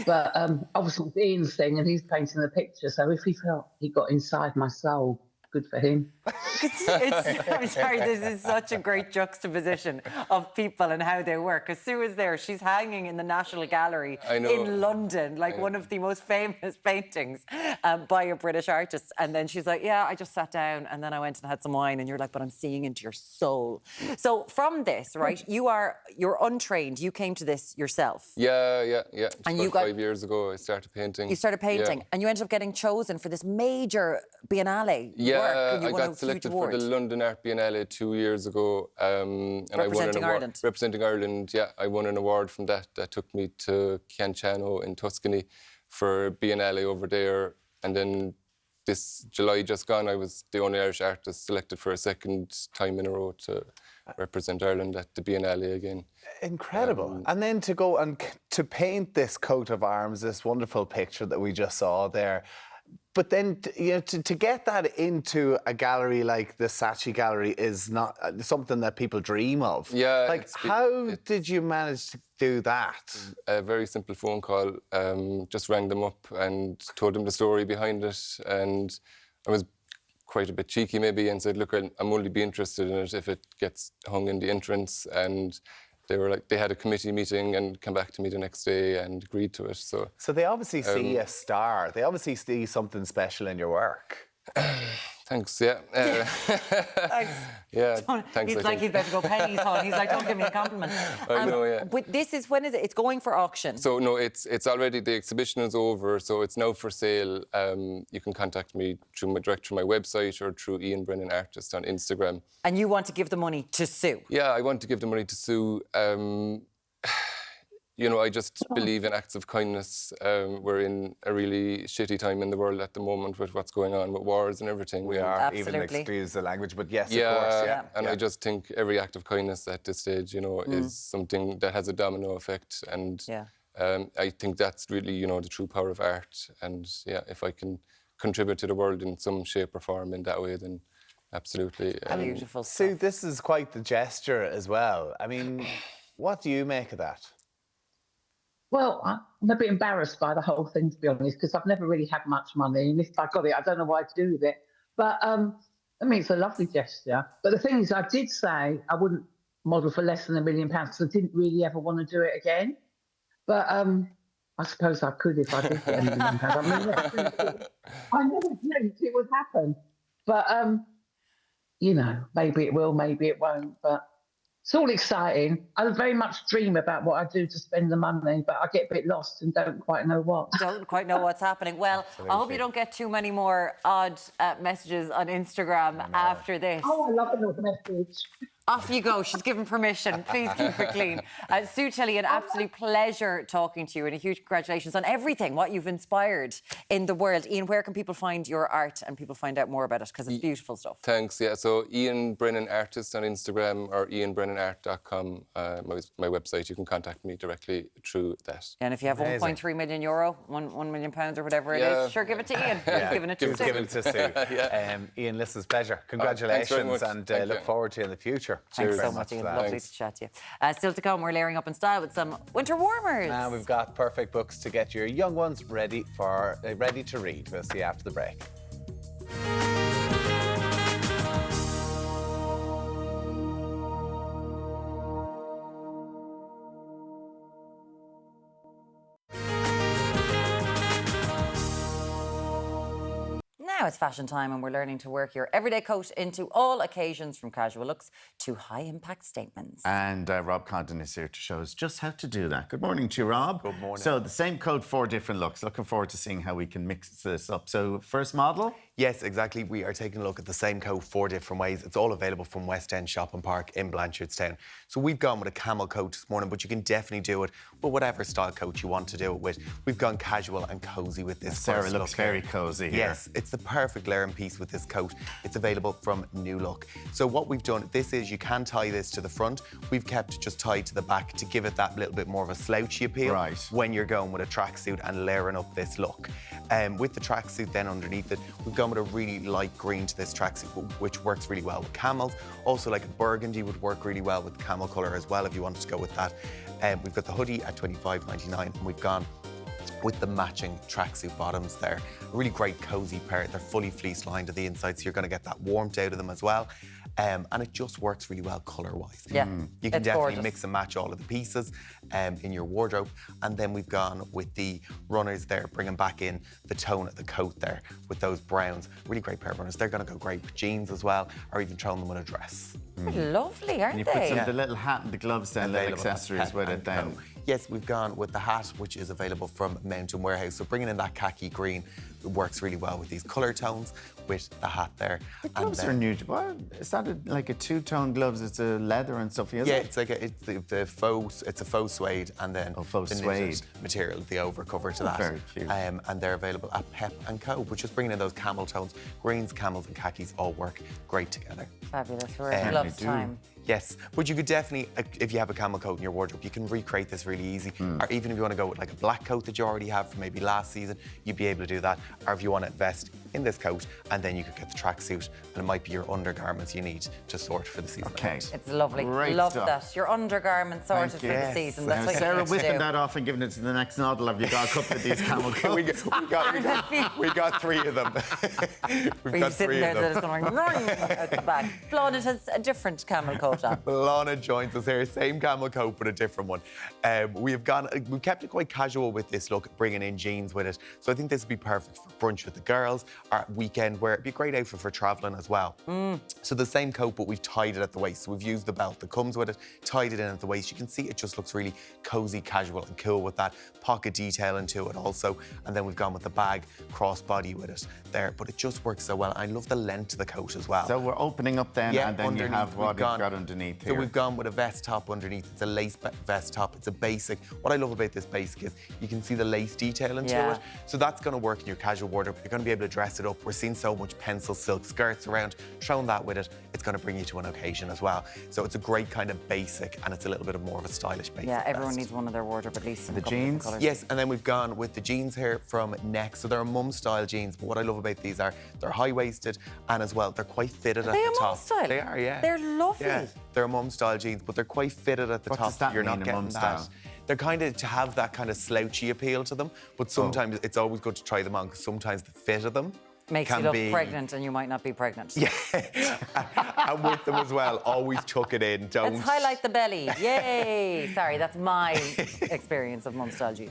Speaker 14: But obviously it's Ian's thing, and he's painting the picture, so if he felt he got inside my soul, good for him.
Speaker 2: I'm sorry, this is such a great juxtaposition of people and how they work. Because Sue is there, she's hanging in the National Gallery in London, like one of the most famous paintings by a British artist. And then she's like, yeah, I just sat down and then I went and had some wine. And you're like, but I'm seeing into your soul. So from this, right, you're untrained. You came to this yourself.
Speaker 13: Yeah.
Speaker 2: And
Speaker 13: About 5 years ago, I started painting.
Speaker 2: You started painting, and you ended up getting chosen for this major Biennale work. And you
Speaker 13: I
Speaker 2: won a
Speaker 13: got selected
Speaker 2: huge
Speaker 13: for
Speaker 2: award.
Speaker 13: the London Art Biennale 2 years ago. And
Speaker 2: Representing Ireland.
Speaker 13: Representing Ireland, yeah. I won an award from that. That took me to Chianciano in Tuscany for Biennale over there. And then this July just gone, I was the only Irish artist selected for a second time in a row to represent Ireland at the Biennale again.
Speaker 1: Incredible. And then to go and to paint this coat of arms, this wonderful picture that we just saw there. But then, to get that into a gallery like the Saatchi Gallery is not something that people dream of.
Speaker 13: Yeah.
Speaker 1: Like, how did you manage to do that?
Speaker 13: A very simple phone call. Just rang them up and told them the story behind it. And I was quite a bit cheeky maybe and said, look, I'm only be interested in it if it gets hung in the entrance. And they were like, they had a committee meeting and came back to me the next day and agreed to it. So
Speaker 1: they obviously see a star. They obviously see something special in your work.
Speaker 13: Thanks, yeah.
Speaker 2: Thanks.
Speaker 13: Yeah, thanks.
Speaker 2: He's like, he's about to go pennies on. He's like, don't give me a compliment.
Speaker 13: I know, yeah.
Speaker 2: But this is, when is it? It's going for auction.
Speaker 13: So, no, it's already, the exhibition is over, so it's now for sale. You can contact me direct through my website or through Ian Brennan Artist on Instagram.
Speaker 2: And you want to give the money to Sue?
Speaker 13: Yeah, I want to give the money to Sue. I just believe in acts of kindness. We're in a really shitty time in the world at the moment with what's going on with wars and everything.
Speaker 1: We are, even excuse the language, but yes, of course. Yeah.
Speaker 13: And I just think every act of kindness at this stage, is something that has a domino effect. And I think that's really, the true power of art. And if I can contribute to the world in some shape or form in that way, then absolutely.
Speaker 2: Beautiful.
Speaker 1: Sue, this is quite the gesture as well. I mean, what do you make of that?
Speaker 14: Well, I'm a bit embarrassed by the whole thing, to be honest, because I've never really had much money. And if I got it, I don't know what to do with it. But, it's a lovely gesture. But the thing is, I did say I wouldn't model for less than £1 million because I didn't really ever want to do it again. But I suppose I could if I did get £1 million. I never dreamt it would happen. But, maybe it will, maybe it won't. But it's all exciting. I very much dream about what I do to spend the money, but I get a bit lost and don't quite know what.
Speaker 2: Don't quite know what's happening. Well, I hope you don't get too many more odd messages on Instagram after this.
Speaker 14: Oh, I love an odd message.
Speaker 2: Off you go. She's given permission. Please keep it clean. Sue Tilley, an absolute pleasure talking to you, and a huge congratulations on everything, what you've inspired in the world. Ian, where can people find your art and people find out more about it? Because it's beautiful stuff.
Speaker 13: Thanks, yeah. So Ian Brennan Artist on Instagram or ianbrennanart.com, my website. You can contact me directly through that.
Speaker 2: And if you have €1.3 million, £1 million or whatever it is, sure, give it to Ian. He's giving it to Sue.
Speaker 1: Give it to Sue. Ian, listen, it's a pleasure. Congratulations, and look forward to you in the future.
Speaker 2: Thanks so much, Ian. Lovely to chat to you. Still to come, we're layering up in style with some winter warmers.
Speaker 1: And we've got perfect books to get your young ones ready to read. We'll see you after the break.
Speaker 2: Now it's fashion time, and we're learning to work your everyday coat into all occasions, from casual looks to high-impact statements.
Speaker 3: And Rob Condon is here to show us just how to do that. Good morning to you, Rob.
Speaker 12: Good morning.
Speaker 3: So the same coat, 4 different looks. Looking forward to seeing how we can mix this up. So first model?
Speaker 12: Yes, exactly. We are taking a look at the same coat 4 different ways. It's all available from West End Shopping Park in Blanchardstown. So we've gone with a camel coat this morning, but you can definitely do it with whatever style coat you want to do it with. We've gone casual and cosy with this.
Speaker 3: Sarah looks very cosy here.
Speaker 12: Yes, it's the perfect layering piece with this coat. It's available from New Look. So what we've done, this is, you can tie this to the front. We've kept it just tied to the back to give it that little bit more of a slouchy appeal when you're going with a tracksuit and layering up this look. With the tracksuit then underneath it, we've gone with a really light green to this tracksuit, which works really well with camels. Also, like a burgundy would work really well with camel colour as well if you wanted to go with that. We've got the hoodie at $25.99, and we've gone with the matching tracksuit bottoms there. A really great cozy pair. They're fully fleece lined at the inside, so you're going to get that warmth out of them as well. And it just works really well colour-wise.
Speaker 2: Yeah,
Speaker 12: you can definitely
Speaker 2: gorgeous.
Speaker 12: mix and match all of the pieces in your wardrobe. And then we've gone with the runners there, bringing back in the tone of the coat there with those browns. Really great pair of runners. They're going to go great with jeans as well, or even throwing them with a dress.
Speaker 2: Lovely, aren't
Speaker 3: And you
Speaker 2: they?
Speaker 3: put the little hat and the gloves and little accessories with it then.
Speaker 12: Yes, we've gone with the hat, which is available from Mountain Warehouse. So bringing in that khaki green, it works really well with these colour tones with the hat there.
Speaker 3: The gloves are new. What? Is that like a two-tone gloves? It's a leather and stuff, is it?
Speaker 12: Yeah, it's like the faux. It's a faux suede, and then
Speaker 3: faux
Speaker 12: the
Speaker 3: suede
Speaker 12: knitted material, the overcover to that.
Speaker 3: Very cute.
Speaker 12: And they're available at Pep & Co. But just bringing in those camel tones, greens, camels, and khakis all work great together.
Speaker 2: Fabulous. We're in love's time.
Speaker 12: Yes, but you could definitely, if you have a camel coat in your wardrobe, you can recreate this really easy. Or even if you want to go with like a black coat that you already have from maybe last season, you'd be able to do that. Or if you want to invest in this coat, and then you could get the tracksuit, and it might be your undergarments you need to sort for the season.
Speaker 3: Okay.
Speaker 2: It's lovely.
Speaker 3: Great
Speaker 2: Love
Speaker 3: stuff.
Speaker 2: that. Your undergarment sorted for the season. That's what
Speaker 3: Sarah
Speaker 2: you need to
Speaker 3: whipping
Speaker 2: do.
Speaker 3: that off and giving it to the next noddle. Have you got a couple of these camel coats?
Speaker 12: we got 3 of them.
Speaker 2: Were you sitting there that is going out the back? Flawn, it has a different camel coat on.
Speaker 12: Lana joins us here, same camel coat but a different one. We've kept it quite casual with this look, bringing in jeans with it. So I think this would be perfect for brunch with the girls or weekend wear. It'd be a great outfit for travelling as well. So the same coat, but we've tied it at the waist. So we've used the belt that comes with it, tied it in at the waist. You can see it just looks really cozy, casual and cool with that pocket detail into it also. And then we've gone with the bag crossbody with it there, but it just works so well. I love the length of the coat as well.
Speaker 3: So we're opening up then, and then you have what you've got underneath here.
Speaker 12: So we've gone with a vest top underneath. It's a lace vest top. It's a basic. What I love about this basic is you can see the lace detail into it. So that's going to work in your casual wardrobe. You're going to be able to dress it up. We're seeing so much pencil silk skirts around. Throwing that with it, it's going to bring you to an occasion as well. So it's a great kind of basic, and it's a little bit of more of a stylish basic.
Speaker 2: Yeah, everyone needs one of their wardrobe at least.
Speaker 3: The jeans?
Speaker 12: Yes, and then we've gone with the jeans here from Next. So they're a mum style jeans, but what I love about these are they're high-waisted, and as well, they're quite fitted at the top.
Speaker 2: Mum style?
Speaker 12: They are, yeah.
Speaker 2: They're lovely.
Speaker 12: Yeah, they're mum style jeans, but they're quite fitted at the top.
Speaker 3: What does that
Speaker 12: You're
Speaker 3: mean,
Speaker 12: not
Speaker 3: a
Speaker 12: getting
Speaker 3: mum
Speaker 12: that.
Speaker 3: style?
Speaker 12: They're kind of to have that kind of slouchy appeal to them, but sometimes it's always good to try them on because sometimes the fit of them
Speaker 2: makes
Speaker 12: can
Speaker 2: you look
Speaker 12: be
Speaker 2: pregnant, and you might not be pregnant.
Speaker 12: Yeah, and with them as well, always chuck it in. Don't
Speaker 2: Let's highlight the belly. Yay! Sorry, that's my experience of mum style jeans.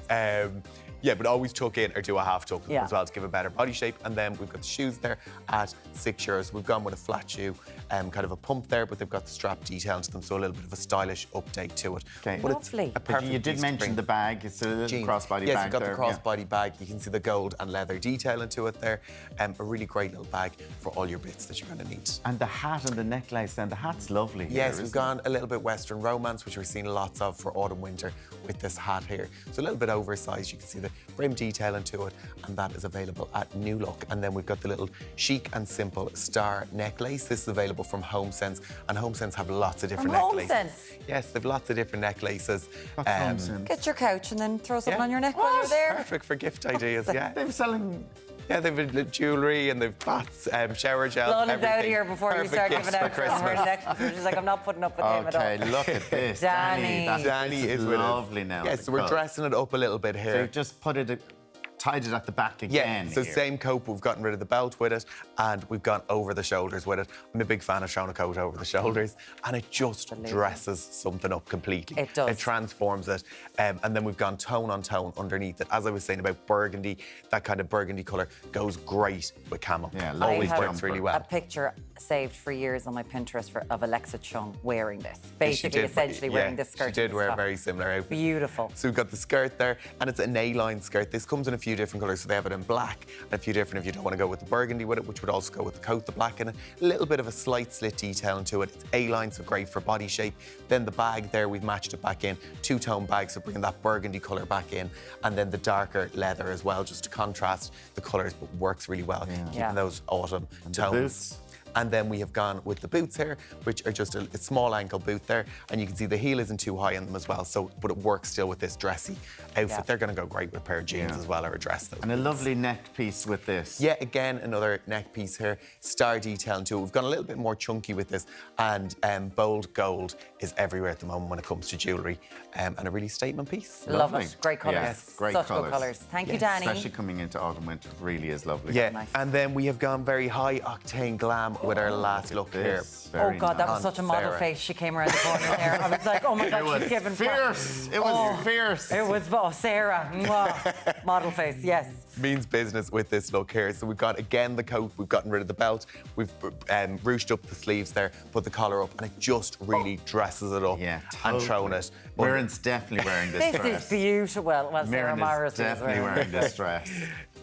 Speaker 12: Yeah, but always tuck in or do a half tuck
Speaker 2: Yeah.
Speaker 12: as well to give a better body shape. And then we've got the shoes there at €6. We've gone with a flat shoe, kind of a pump there, but they've got the strap detail into them, so a little bit of a stylish update to it.
Speaker 3: Okay.
Speaker 12: But it's
Speaker 2: Lovely.
Speaker 12: a perfect
Speaker 3: You did
Speaker 12: piece to
Speaker 3: mention
Speaker 12: bring.
Speaker 3: the bag. It's a little
Speaker 12: Jeans.
Speaker 3: crossbody
Speaker 12: yes,
Speaker 3: bag
Speaker 12: you've got
Speaker 3: there.
Speaker 12: the crossbody bag. You can see the gold and leather detail into it there. A really great little bag for all your bits that you're going to need.
Speaker 3: And the hat and the necklace, then the hat's lovely.
Speaker 12: Yes,
Speaker 3: here,
Speaker 12: we've
Speaker 3: isn't
Speaker 12: gone a little bit Western romance, which we're seeing lots of for autumn winter with this hat here. So a little bit oversized. You can see the brim detail into it, and that is available at New Look. And then we've got the little chic and simple star necklace. This is available from HomeSense, and HomeSense have lots of different
Speaker 2: From
Speaker 12: necklaces.
Speaker 2: HomeSense?
Speaker 12: Yes, they've lots of different necklaces.
Speaker 3: What's HomeSense?
Speaker 2: Get your couch and then throw something
Speaker 12: Yeah.
Speaker 2: on your neck while you're there.
Speaker 12: Perfect for gift ideas, yeah.
Speaker 3: They're selling...
Speaker 12: Yeah, they've jewellery and they've bats, shower gel,
Speaker 2: Lana's
Speaker 12: everything.
Speaker 2: out here before you
Speaker 12: Perfect
Speaker 2: start
Speaker 12: gifts
Speaker 2: giving out
Speaker 12: for
Speaker 2: her
Speaker 12: Christmas.
Speaker 2: necklaces. She's like, I'm not putting up with him at all.
Speaker 3: Okay, look at this.
Speaker 2: Danny.
Speaker 3: Danny
Speaker 12: is with us.
Speaker 3: lovely now.
Speaker 12: Yes, so we're dressing it up a little bit
Speaker 3: So
Speaker 12: here.
Speaker 3: you've just tied it at the back
Speaker 12: Yeah,
Speaker 3: again.
Speaker 12: so
Speaker 3: here.
Speaker 12: same coat, we've gotten rid of the belt with it, and we've gone over the shoulders with it. I'm a big fan of throwing a coat over the shoulders, and it just dresses something up completely.
Speaker 2: It does.
Speaker 12: It transforms it. And then we've gone tone on tone underneath it. As I was saying about burgundy, that kind of burgundy colour goes great with camel.
Speaker 3: Yeah,
Speaker 2: I
Speaker 12: always
Speaker 2: have
Speaker 12: works really well.
Speaker 2: a picture saved for years on my Pinterest of Alexa Chung wearing this. Basically, essentially wearing this skirt.
Speaker 12: She did
Speaker 2: and
Speaker 12: wear a
Speaker 2: top.
Speaker 12: very similar outfit.
Speaker 2: Beautiful.
Speaker 12: So we've got the skirt there, and it's an A-line skirt. This comes in a few different colours, so they have it in black, and a few different if you don't want to go with the burgundy with it, which would also go with the coat, the black in it. A little bit of a slight slit detail into it. It's A-line, so great for body shape. Then the bag there, we've matched it back in. Two-tone bag, so bringing that burgundy colour back in, and then the darker leather as well, just to contrast the colours, but works really well, keeping those autumn
Speaker 3: And
Speaker 12: tones.
Speaker 3: the boots?
Speaker 12: And then we have gone with the boots here, which are just a small ankle boot there. And you can see the heel isn't too high in them as well, so but it works still with this dressy outfit.
Speaker 3: Yeah.
Speaker 12: They're going to go great with a pair of jeans as well, or a dress.
Speaker 3: And a lovely neck piece with this.
Speaker 12: Yeah, again, another neck piece here. Star detailing too. We've gone a little bit more chunky with this, and bold gold is everywhere at the moment when it comes to jewellery, and a really statement piece.
Speaker 2: Love it. Great colours.
Speaker 3: Yes, great
Speaker 2: Such
Speaker 3: colours.
Speaker 2: good colours. Thank you, Danny.
Speaker 3: Especially coming into autumn, winter, it really is lovely.
Speaker 12: Yeah,
Speaker 2: Nice.
Speaker 12: and then we have gone very high octane glam with our last look here.
Speaker 2: Oh God, that was
Speaker 12: on
Speaker 2: such a model
Speaker 12: Sarah.
Speaker 2: face. She came around the corner there. I was like, oh my God, she's giving
Speaker 3: fierce. It was fierce.
Speaker 2: It was Sarah. Mwah. Model face, yes.
Speaker 12: Means business with this look here. So we've got again the coat, we've gotten rid of the belt, we've ruched up the sleeves there, put the collar up, and it just really dresses it up and thrown it.
Speaker 3: Meringue's definitely wearing this dress.
Speaker 2: This is beautiful. Well, Sarah
Speaker 3: Meringue
Speaker 2: Morris
Speaker 3: is definitely wearing this dress.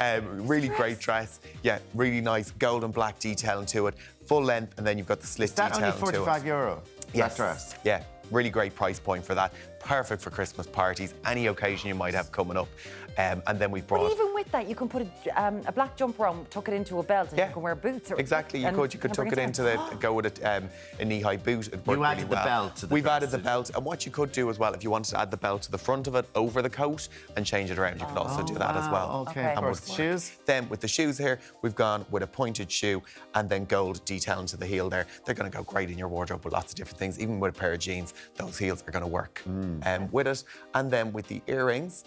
Speaker 12: Really great dress. Yeah, really nice gold and black detailing to it. Full length, and then you've got the slit
Speaker 3: Is that
Speaker 12: detailing
Speaker 3: only
Speaker 12: to it.
Speaker 3: €45?
Speaker 12: Yes.
Speaker 3: That dress?
Speaker 12: Yeah, really great price point for that. Perfect for Christmas parties, any occasion you might have coming up. And then we brought...
Speaker 2: But even with that, you can put a black jumper on, tuck it into a belt, and you can wear boots.
Speaker 12: Exactly, you could tuck it into go with a knee-high boot. It'd work
Speaker 3: You
Speaker 12: really
Speaker 3: added the
Speaker 12: well.
Speaker 3: belt to the
Speaker 12: We've
Speaker 3: dress,
Speaker 12: added the belt, and what you could do as well, if you wanted to add the belt to the front of it, over the coat, and change it around, you could also do that as well.
Speaker 3: Okay, of
Speaker 12: And
Speaker 3: course.
Speaker 12: with
Speaker 3: Shoes?
Speaker 12: Then with the shoes here, we've gone with a pointed shoe and then gold detailing to the heel there. They're going to go great in your wardrobe with lots of different things. Even with a pair of jeans, those heels are going to work with it. And then with the earrings,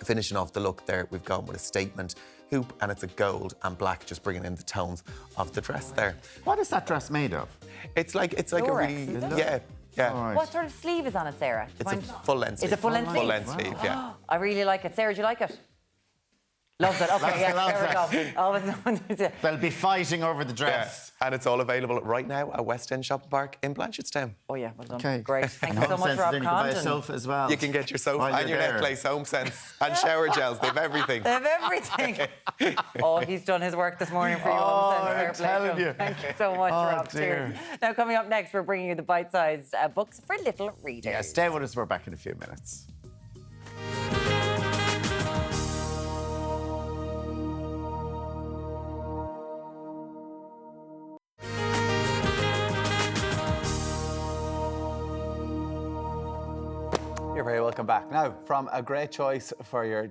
Speaker 12: finishing off the look there, we've gone with a statement hoop, and it's a gold and black, just bringing in the tones of the dress there.
Speaker 3: What is that dress made of?
Speaker 12: It's like a
Speaker 2: Lurex,
Speaker 12: really
Speaker 2: is it?
Speaker 12: yeah.
Speaker 2: What sort of sleeve is on it, Sarah?
Speaker 12: It's a full length sleeve.
Speaker 2: Is it full length sleeve?
Speaker 12: Full length sleeve, yeah.
Speaker 2: I really like it. Sarah, do you like it? Loves it. Okay, there we go.
Speaker 3: They'll be fighting over the dress.
Speaker 12: Yeah. And it's all available right now at West End Shopping Park in Blanchardstown.
Speaker 2: Oh yeah, well done.
Speaker 3: Okay.
Speaker 2: Great. Thank you
Speaker 3: And
Speaker 2: so
Speaker 3: Home
Speaker 2: much,
Speaker 3: Sense,
Speaker 2: Rob
Speaker 3: then you can buy a
Speaker 2: Condon.
Speaker 3: sofa as well.
Speaker 12: You can get your sofa
Speaker 3: While
Speaker 12: and your
Speaker 3: you're there.
Speaker 12: necklace, Home Sense, and shower gels. They have everything.
Speaker 2: They have everything. Oh, he's done his work this morning for you.
Speaker 3: I'm telling you.
Speaker 2: Thank you so much, Rob.
Speaker 3: dear.
Speaker 2: Cheers. Now, coming up next, we're bringing you the bite-sized books for little readers.
Speaker 3: Yeah, stay with us. We're back in a few minutes.
Speaker 1: You're very welcome back. Now, from a great choice for your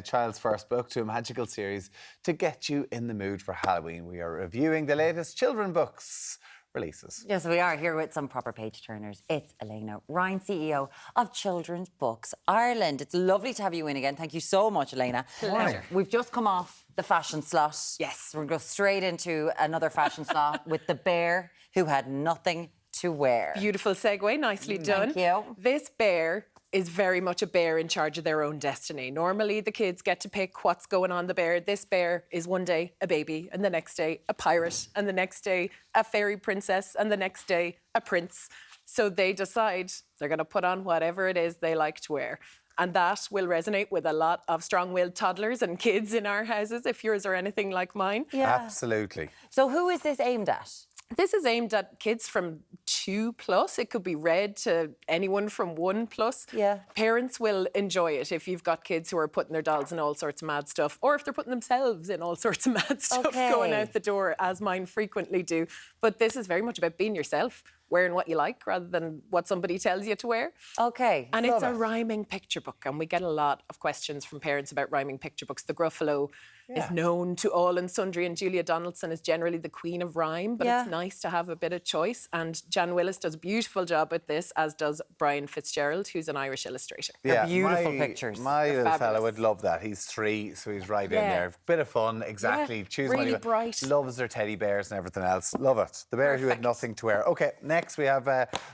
Speaker 1: child's first book to a magical series to get you in the mood for Halloween, we are reviewing the latest children books releases.
Speaker 2: Yes, we are here with some proper page turners. It's Elena Ryan, CEO of Children's Books Ireland. It's lovely to have you in again. Thank you so much, Elena.
Speaker 6: Pleasure.
Speaker 2: We've just come off the fashion slot. Yes. We're going to go straight into another fashion slot with the bear who had nothing to wear.
Speaker 15: Beautiful segue, nicely done.
Speaker 2: Thank you.
Speaker 15: This bear is very much a bear in charge of their own destiny. Normally, the kids get to pick what's going on the bear. This bear is one day a baby, and the next day a pirate, and the next day a fairy princess, and the next day a prince. So they decide they're going to put on whatever it is they like to wear. And that will resonate with a lot of strong-willed toddlers and kids in our houses, if yours are anything like mine.
Speaker 2: Yeah.
Speaker 1: Absolutely.
Speaker 2: So who is this aimed at?
Speaker 15: This is aimed at kids from 2+. It could be read to anyone from 1+.
Speaker 2: Yeah.
Speaker 15: Parents will enjoy it if you've got kids who are putting their dolls in all sorts of mad stuff, or if they're putting themselves in all sorts of mad stuff going out the door, as mine frequently do. But this is very much about being yourself, wearing what you like rather than what somebody tells you to wear.
Speaker 2: Okay.
Speaker 15: And it's a rhyming picture book, and we get a lot of questions from parents about rhyming picture books. The Gruffalo is known to all and sundry, and Julia Donaldson is generally the queen of rhyme, but it's nice to have a bit of choice. And Jan Willis does a beautiful job at this, as does Brian Fitzgerald, who's an Irish illustrator.
Speaker 1: Yeah,
Speaker 2: beautiful pictures.
Speaker 1: My
Speaker 15: They're
Speaker 1: little fella
Speaker 15: fabulous.
Speaker 1: would love that. He's 3, so he's right in
Speaker 15: Yeah.
Speaker 1: there. Bit of fun, exactly.
Speaker 15: Yeah,
Speaker 1: Choose
Speaker 15: really
Speaker 1: one you
Speaker 15: bright.
Speaker 1: Loves their teddy bears and everything else. Love it. The bear who had nothing to wear. Okay, next we have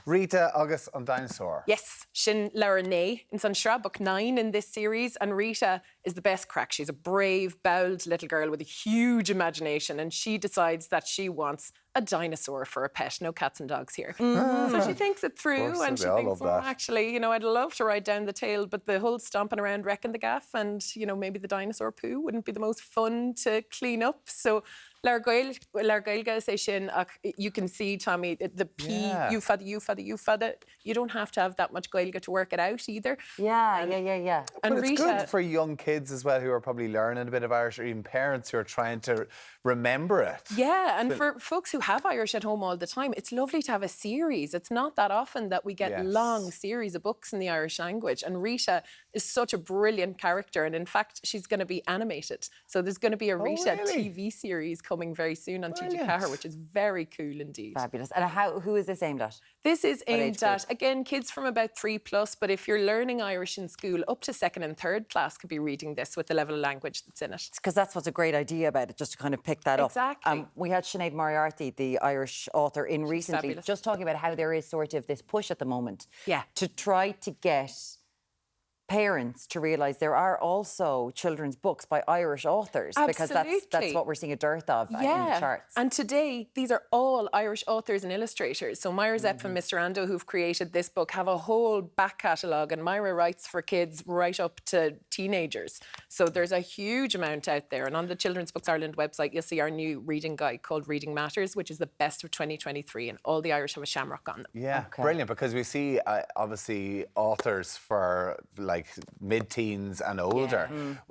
Speaker 1: Rita August on Dinosaur.
Speaker 15: Yes, Sin Laranay. It's on Shra, book 9 in this series, and Rita is the best crack. She's a brave, bowed little girl with a huge imagination, and she decides that she wants a dinosaur for a pet. No cats and dogs here. So she thinks it through,
Speaker 1: course,
Speaker 15: and
Speaker 1: they
Speaker 15: she
Speaker 1: all
Speaker 15: thinks,
Speaker 1: love that.
Speaker 15: actually, you know, I'd love to ride down the tail, but the whole stomping around wrecking the gaff, and, you know, maybe the dinosaur poo wouldn't be the most fun to clean up. So Lar Gaeilge sé sin, you can see, Tommy, the P, you fada. You don't have to have that much Gaeilge to work it out either.
Speaker 2: Yeah.
Speaker 1: But
Speaker 15: And
Speaker 1: it's
Speaker 15: Rita,
Speaker 1: good for young kids as well who are probably learning a bit of Irish, or even parents who are trying to remember it.
Speaker 15: Yeah, and for folks who have Irish at home all the time, it's lovely to have a series. It's not that often that we get long series of books in the Irish language. And Rita is such a brilliant character. And in fact, she's going to be animated. So there's going to be a Rita TV series coming very soon on TG Cahir, which is very cool indeed.
Speaker 2: Fabulous. And who is this aimed at?
Speaker 15: This is aimed at, again, kids from about 3+, but if you're learning Irish in school, up to 2nd and 3rd class could be reading this with the level of language that's in it.
Speaker 2: Because that's what's a great idea about it, just to kind of pick that up.
Speaker 15: Exactly.
Speaker 2: We had Sinead Moriarty, the Irish author, in recently,
Speaker 15: fabulous.
Speaker 2: just talking about how there is sort of this push at the moment
Speaker 15: Yeah.
Speaker 2: to try to get parents to realise there are also children's books by Irish authors, because that's what we're seeing a dearth of in the charts.
Speaker 15: And today, these are all Irish authors and illustrators. So Myra Zepp and Mr. Ando, who've created this book, have a whole back catalogue, and Myra writes for kids right up to teenagers. So there's a huge amount out there. And on the Children's Books Ireland website, you'll see our new reading guide called Reading Matters, which is the best of 2023, and all the Irish have a shamrock on them.
Speaker 1: Yeah, brilliant, because we see obviously authors for like mid-teens and older.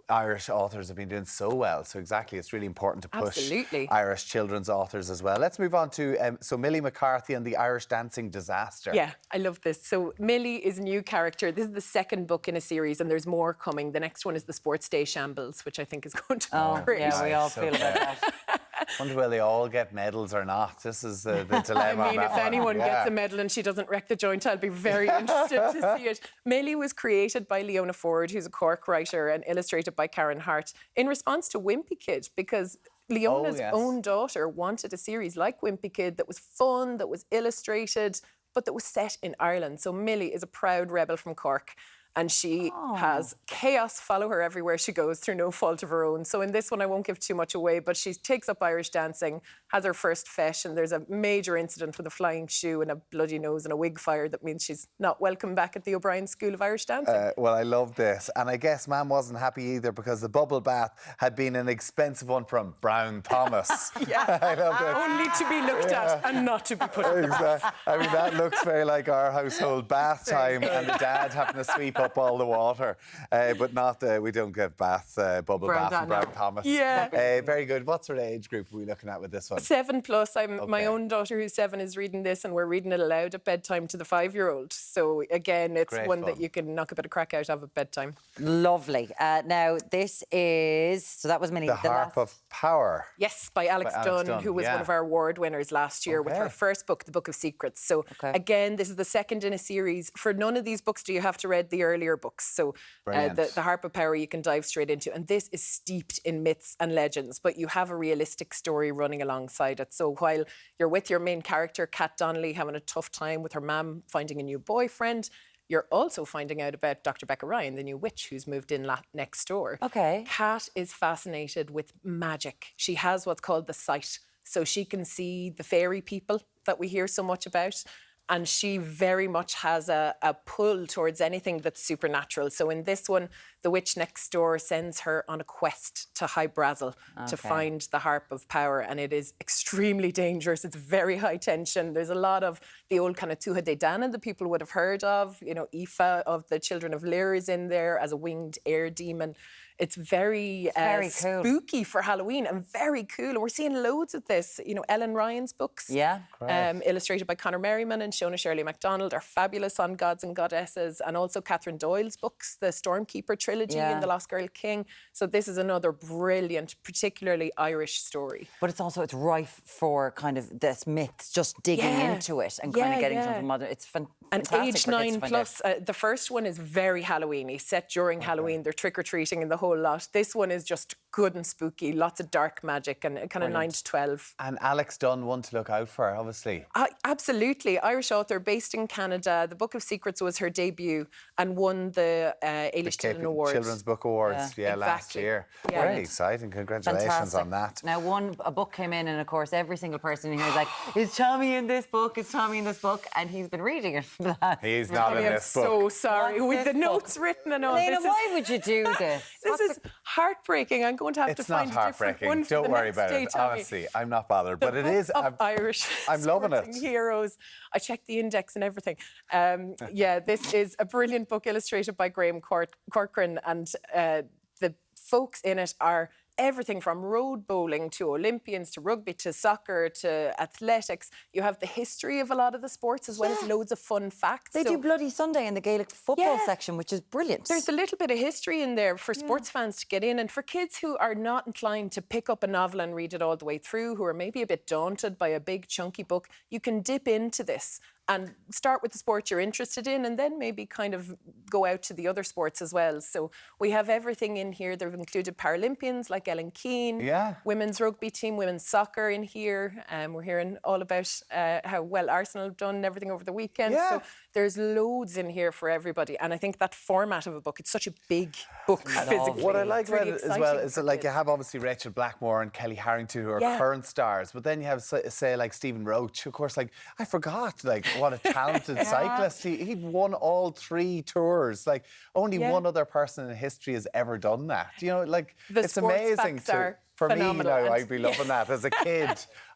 Speaker 1: Irish authors have been doing so well, so exactly, it's really important to push Irish children's authors as well. Let's move on to so Millie McCarthy and the Irish Dancing Disaster.
Speaker 15: Yeah, I love this. So Millie is a new character. This is the 2nd book in a series, and there's more coming. The next one is the Sports Day Shambles, which I think is going to be great.
Speaker 2: Yeah, we all feel about that.
Speaker 1: Wonder will they all get medals or not? This is the dilemma.
Speaker 15: I mean, if anyone gets a medal and she doesn't wreck the joint, I'll be very interested to see it. Millie was created by Leona Ford, who's a Cork writer, and illustrated by Karen Hart in response to Wimpy Kid, because Leona's own daughter wanted a series like Wimpy Kid that was fun, that was illustrated, but that was set in Ireland. So Millie is a proud rebel from Cork, and she has chaos follow her everywhere she goes through no fault of her own. So in this one, I won't give too much away, but she takes up Irish dancing, has her first fesh, and there's a major incident with a flying shoe and a bloody nose and a wig fire that means she's not welcome back at the O'Brien School of Irish Dancing.
Speaker 1: Well, I love this. And I guess Mam wasn't happy either, because the bubble bath had been an expensive one from Brown Thomas. I love this.
Speaker 15: Only to be looked at and not to be put in the bath.
Speaker 1: I mean, that looks very like our household bath time and the dad having to sweep up all the water. But not we don't get bubble bath from Brown Thomas.
Speaker 15: Yeah.
Speaker 1: Very good. What sort of age group are we looking at with this one?
Speaker 15: 7+. My own daughter, who's 7, is reading this, and we're reading it aloud at bedtime to the 5-year-old. So again, it's
Speaker 1: Great
Speaker 15: one
Speaker 1: fun.
Speaker 15: that you can knock a bit of crack out of at bedtime.
Speaker 2: Lovely. Now, this is... So that was Millie.
Speaker 1: The Harp of Power.
Speaker 15: Yes, by Alex Dunn, who was one of our award winners last year with her first book, The Book of Secrets. So again, this is the 2nd in a series. For none of these books do you have to read the earlier books. So the Harp of Power you can dive straight into. And this is steeped in myths and legends, but you have a realistic story running alongside it. So while you're with your main character, Kat Donnelly, having a tough time with her mum finding a new boyfriend, you're also finding out about Dr. Becca Ryan, the new witch who's moved in next door. Kat is fascinated with magic. She has what's called the sight, so she can see the fairy people that we hear so much about. And she very much has a pull towards anything that's supernatural. So in this one, the witch next door sends her on a quest to High Brazel to find the Harp of Power. And it is extrememely dangerous. It's very high tension. There's a lot of the old kind of Tuatha De Danann that people would have heard of. You know, Aoife of the Children of Lir is in there as a winged air demon. It's very
Speaker 2: cool.
Speaker 15: Spooky for Halloween and very cool. And we're seeing loads of this. You know, Ellen Ryan's books, illustrated by Conor Merriman and Shona Shirley MacDonald, are fabulous on gods and goddesses. And also Catherine Doyle's books, the Stormkeeper trilogy and The Lost Girl King. So this is another brilliant, particularly Irish story.
Speaker 2: But it's rife for kind of this myths, just digging into it and kind of getting something modern. It's fantastic.
Speaker 15: And age 9+, the first one is very Halloween-y, set during Halloween. They're trick-or-treating in the whole lot. This one is just good and spooky, lots of dark magic, and kind of 9 to 12.
Speaker 1: And Alex Dunn, one to look out for, obviously.
Speaker 15: Absolutely. Irish author based in Canada. The Book of Secrets was her debut and won the Eilish Children Award.
Speaker 1: Children's Book Awards, last year. Very exciting. Congratulations on that.
Speaker 2: Now, a book came in, and of course, every single person in here is like, is Tommy in this book? Is Tommy in this book? And he's been reading it for the last...
Speaker 1: He's not in this book.
Speaker 15: I'm so sorry. With the notes written and all.
Speaker 2: Lena, why would you do this?
Speaker 15: This is heartbreaking. I'm going to have
Speaker 1: It's
Speaker 15: to find
Speaker 1: not
Speaker 15: a different
Speaker 1: heartbreaking.
Speaker 15: one for
Speaker 1: Don't
Speaker 15: the
Speaker 1: worry
Speaker 15: next
Speaker 1: about
Speaker 15: day,
Speaker 1: it.
Speaker 15: Tommy.
Speaker 1: Honestly, I'm not bothered. But it
Speaker 15: Book
Speaker 1: is.
Speaker 15: of Irish
Speaker 1: I'm loving it.
Speaker 15: sporting heroes. I checked the index and everything. Yeah, this is a brilliant book illustrated by Graham Corcoran, and the folks in it are everything from road bowling to Olympians to rugby to soccer to athletics. You have the history of a lot of the sports as well as loads of fun facts.
Speaker 2: They do Bloody Sunday in the Gaelic football section, which is brilliant.
Speaker 15: There's a little bit of history in there for sports fans to get in, and for kids who are not inclined to pick up a novel and read it all the way through, who are maybe a bit daunted by a big chunky book, you can dip into this and start with the sport you're interested in and then maybe kind of go out to the other sports as well. So we have everything in here. They've included Paralympians like Ellen Keane, women's rugby team, women's soccer in here. We're hearing all about how well Arsenal have done and everything over the weekend. So there's loads in here for everybody. And I think that format of a book, it's such a big book physically.
Speaker 1: What I like about
Speaker 15: really
Speaker 1: it as well
Speaker 15: exciting
Speaker 1: is that, like, you have obviously Rachel Blackmore and Kelly Harrington, who are current stars, but then you have, say, like Stephen Roach, who, of course, like, I forgot, like, what a talented cyclist. He'd won all 3 tours. Like, only one other person in history has ever done that. You know, like, it's amazing to... For me, you know, I'd be loving that. As a kid,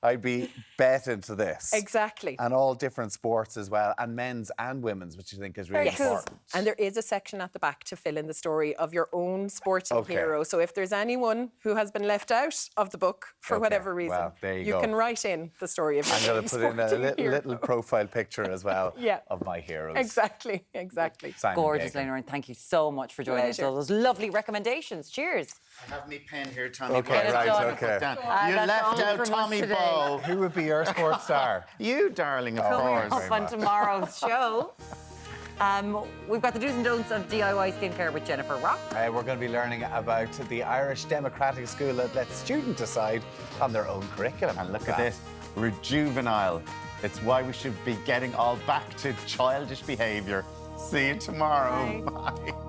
Speaker 1: I'd be bet into this.
Speaker 15: Exactly.
Speaker 1: And all different sports as well, and men's and women's, which I think is really important.
Speaker 15: And there is a section at the back to fill in the story of your own sporting hero. So if there's anyone who has been left out of the book for whatever reason,
Speaker 1: well, there you go.
Speaker 15: can write in the story of your
Speaker 1: I'm going to put in a little profile picture as well of my heroes.
Speaker 15: Exactly, exactly.
Speaker 2: Gorgeous, Leonor, thank you so much for joining us. All those lovely recommendations. Cheers.
Speaker 3: I have me pen here, Tommy.
Speaker 1: Okay, right, okay.
Speaker 3: You left out Tommy Bow.
Speaker 1: Who would be your sports star?
Speaker 3: You, darling, of course.
Speaker 2: Up on tomorrow's show. We've got the do's and don'ts of DIY skincare with Jennifer Rock.
Speaker 1: We're going to be learning about the Irish Democratic School that lets students decide on their own curriculum.
Speaker 3: And look at this, rejuvenile. It's why we should be getting all back to childish behaviour. See you tomorrow. Bye.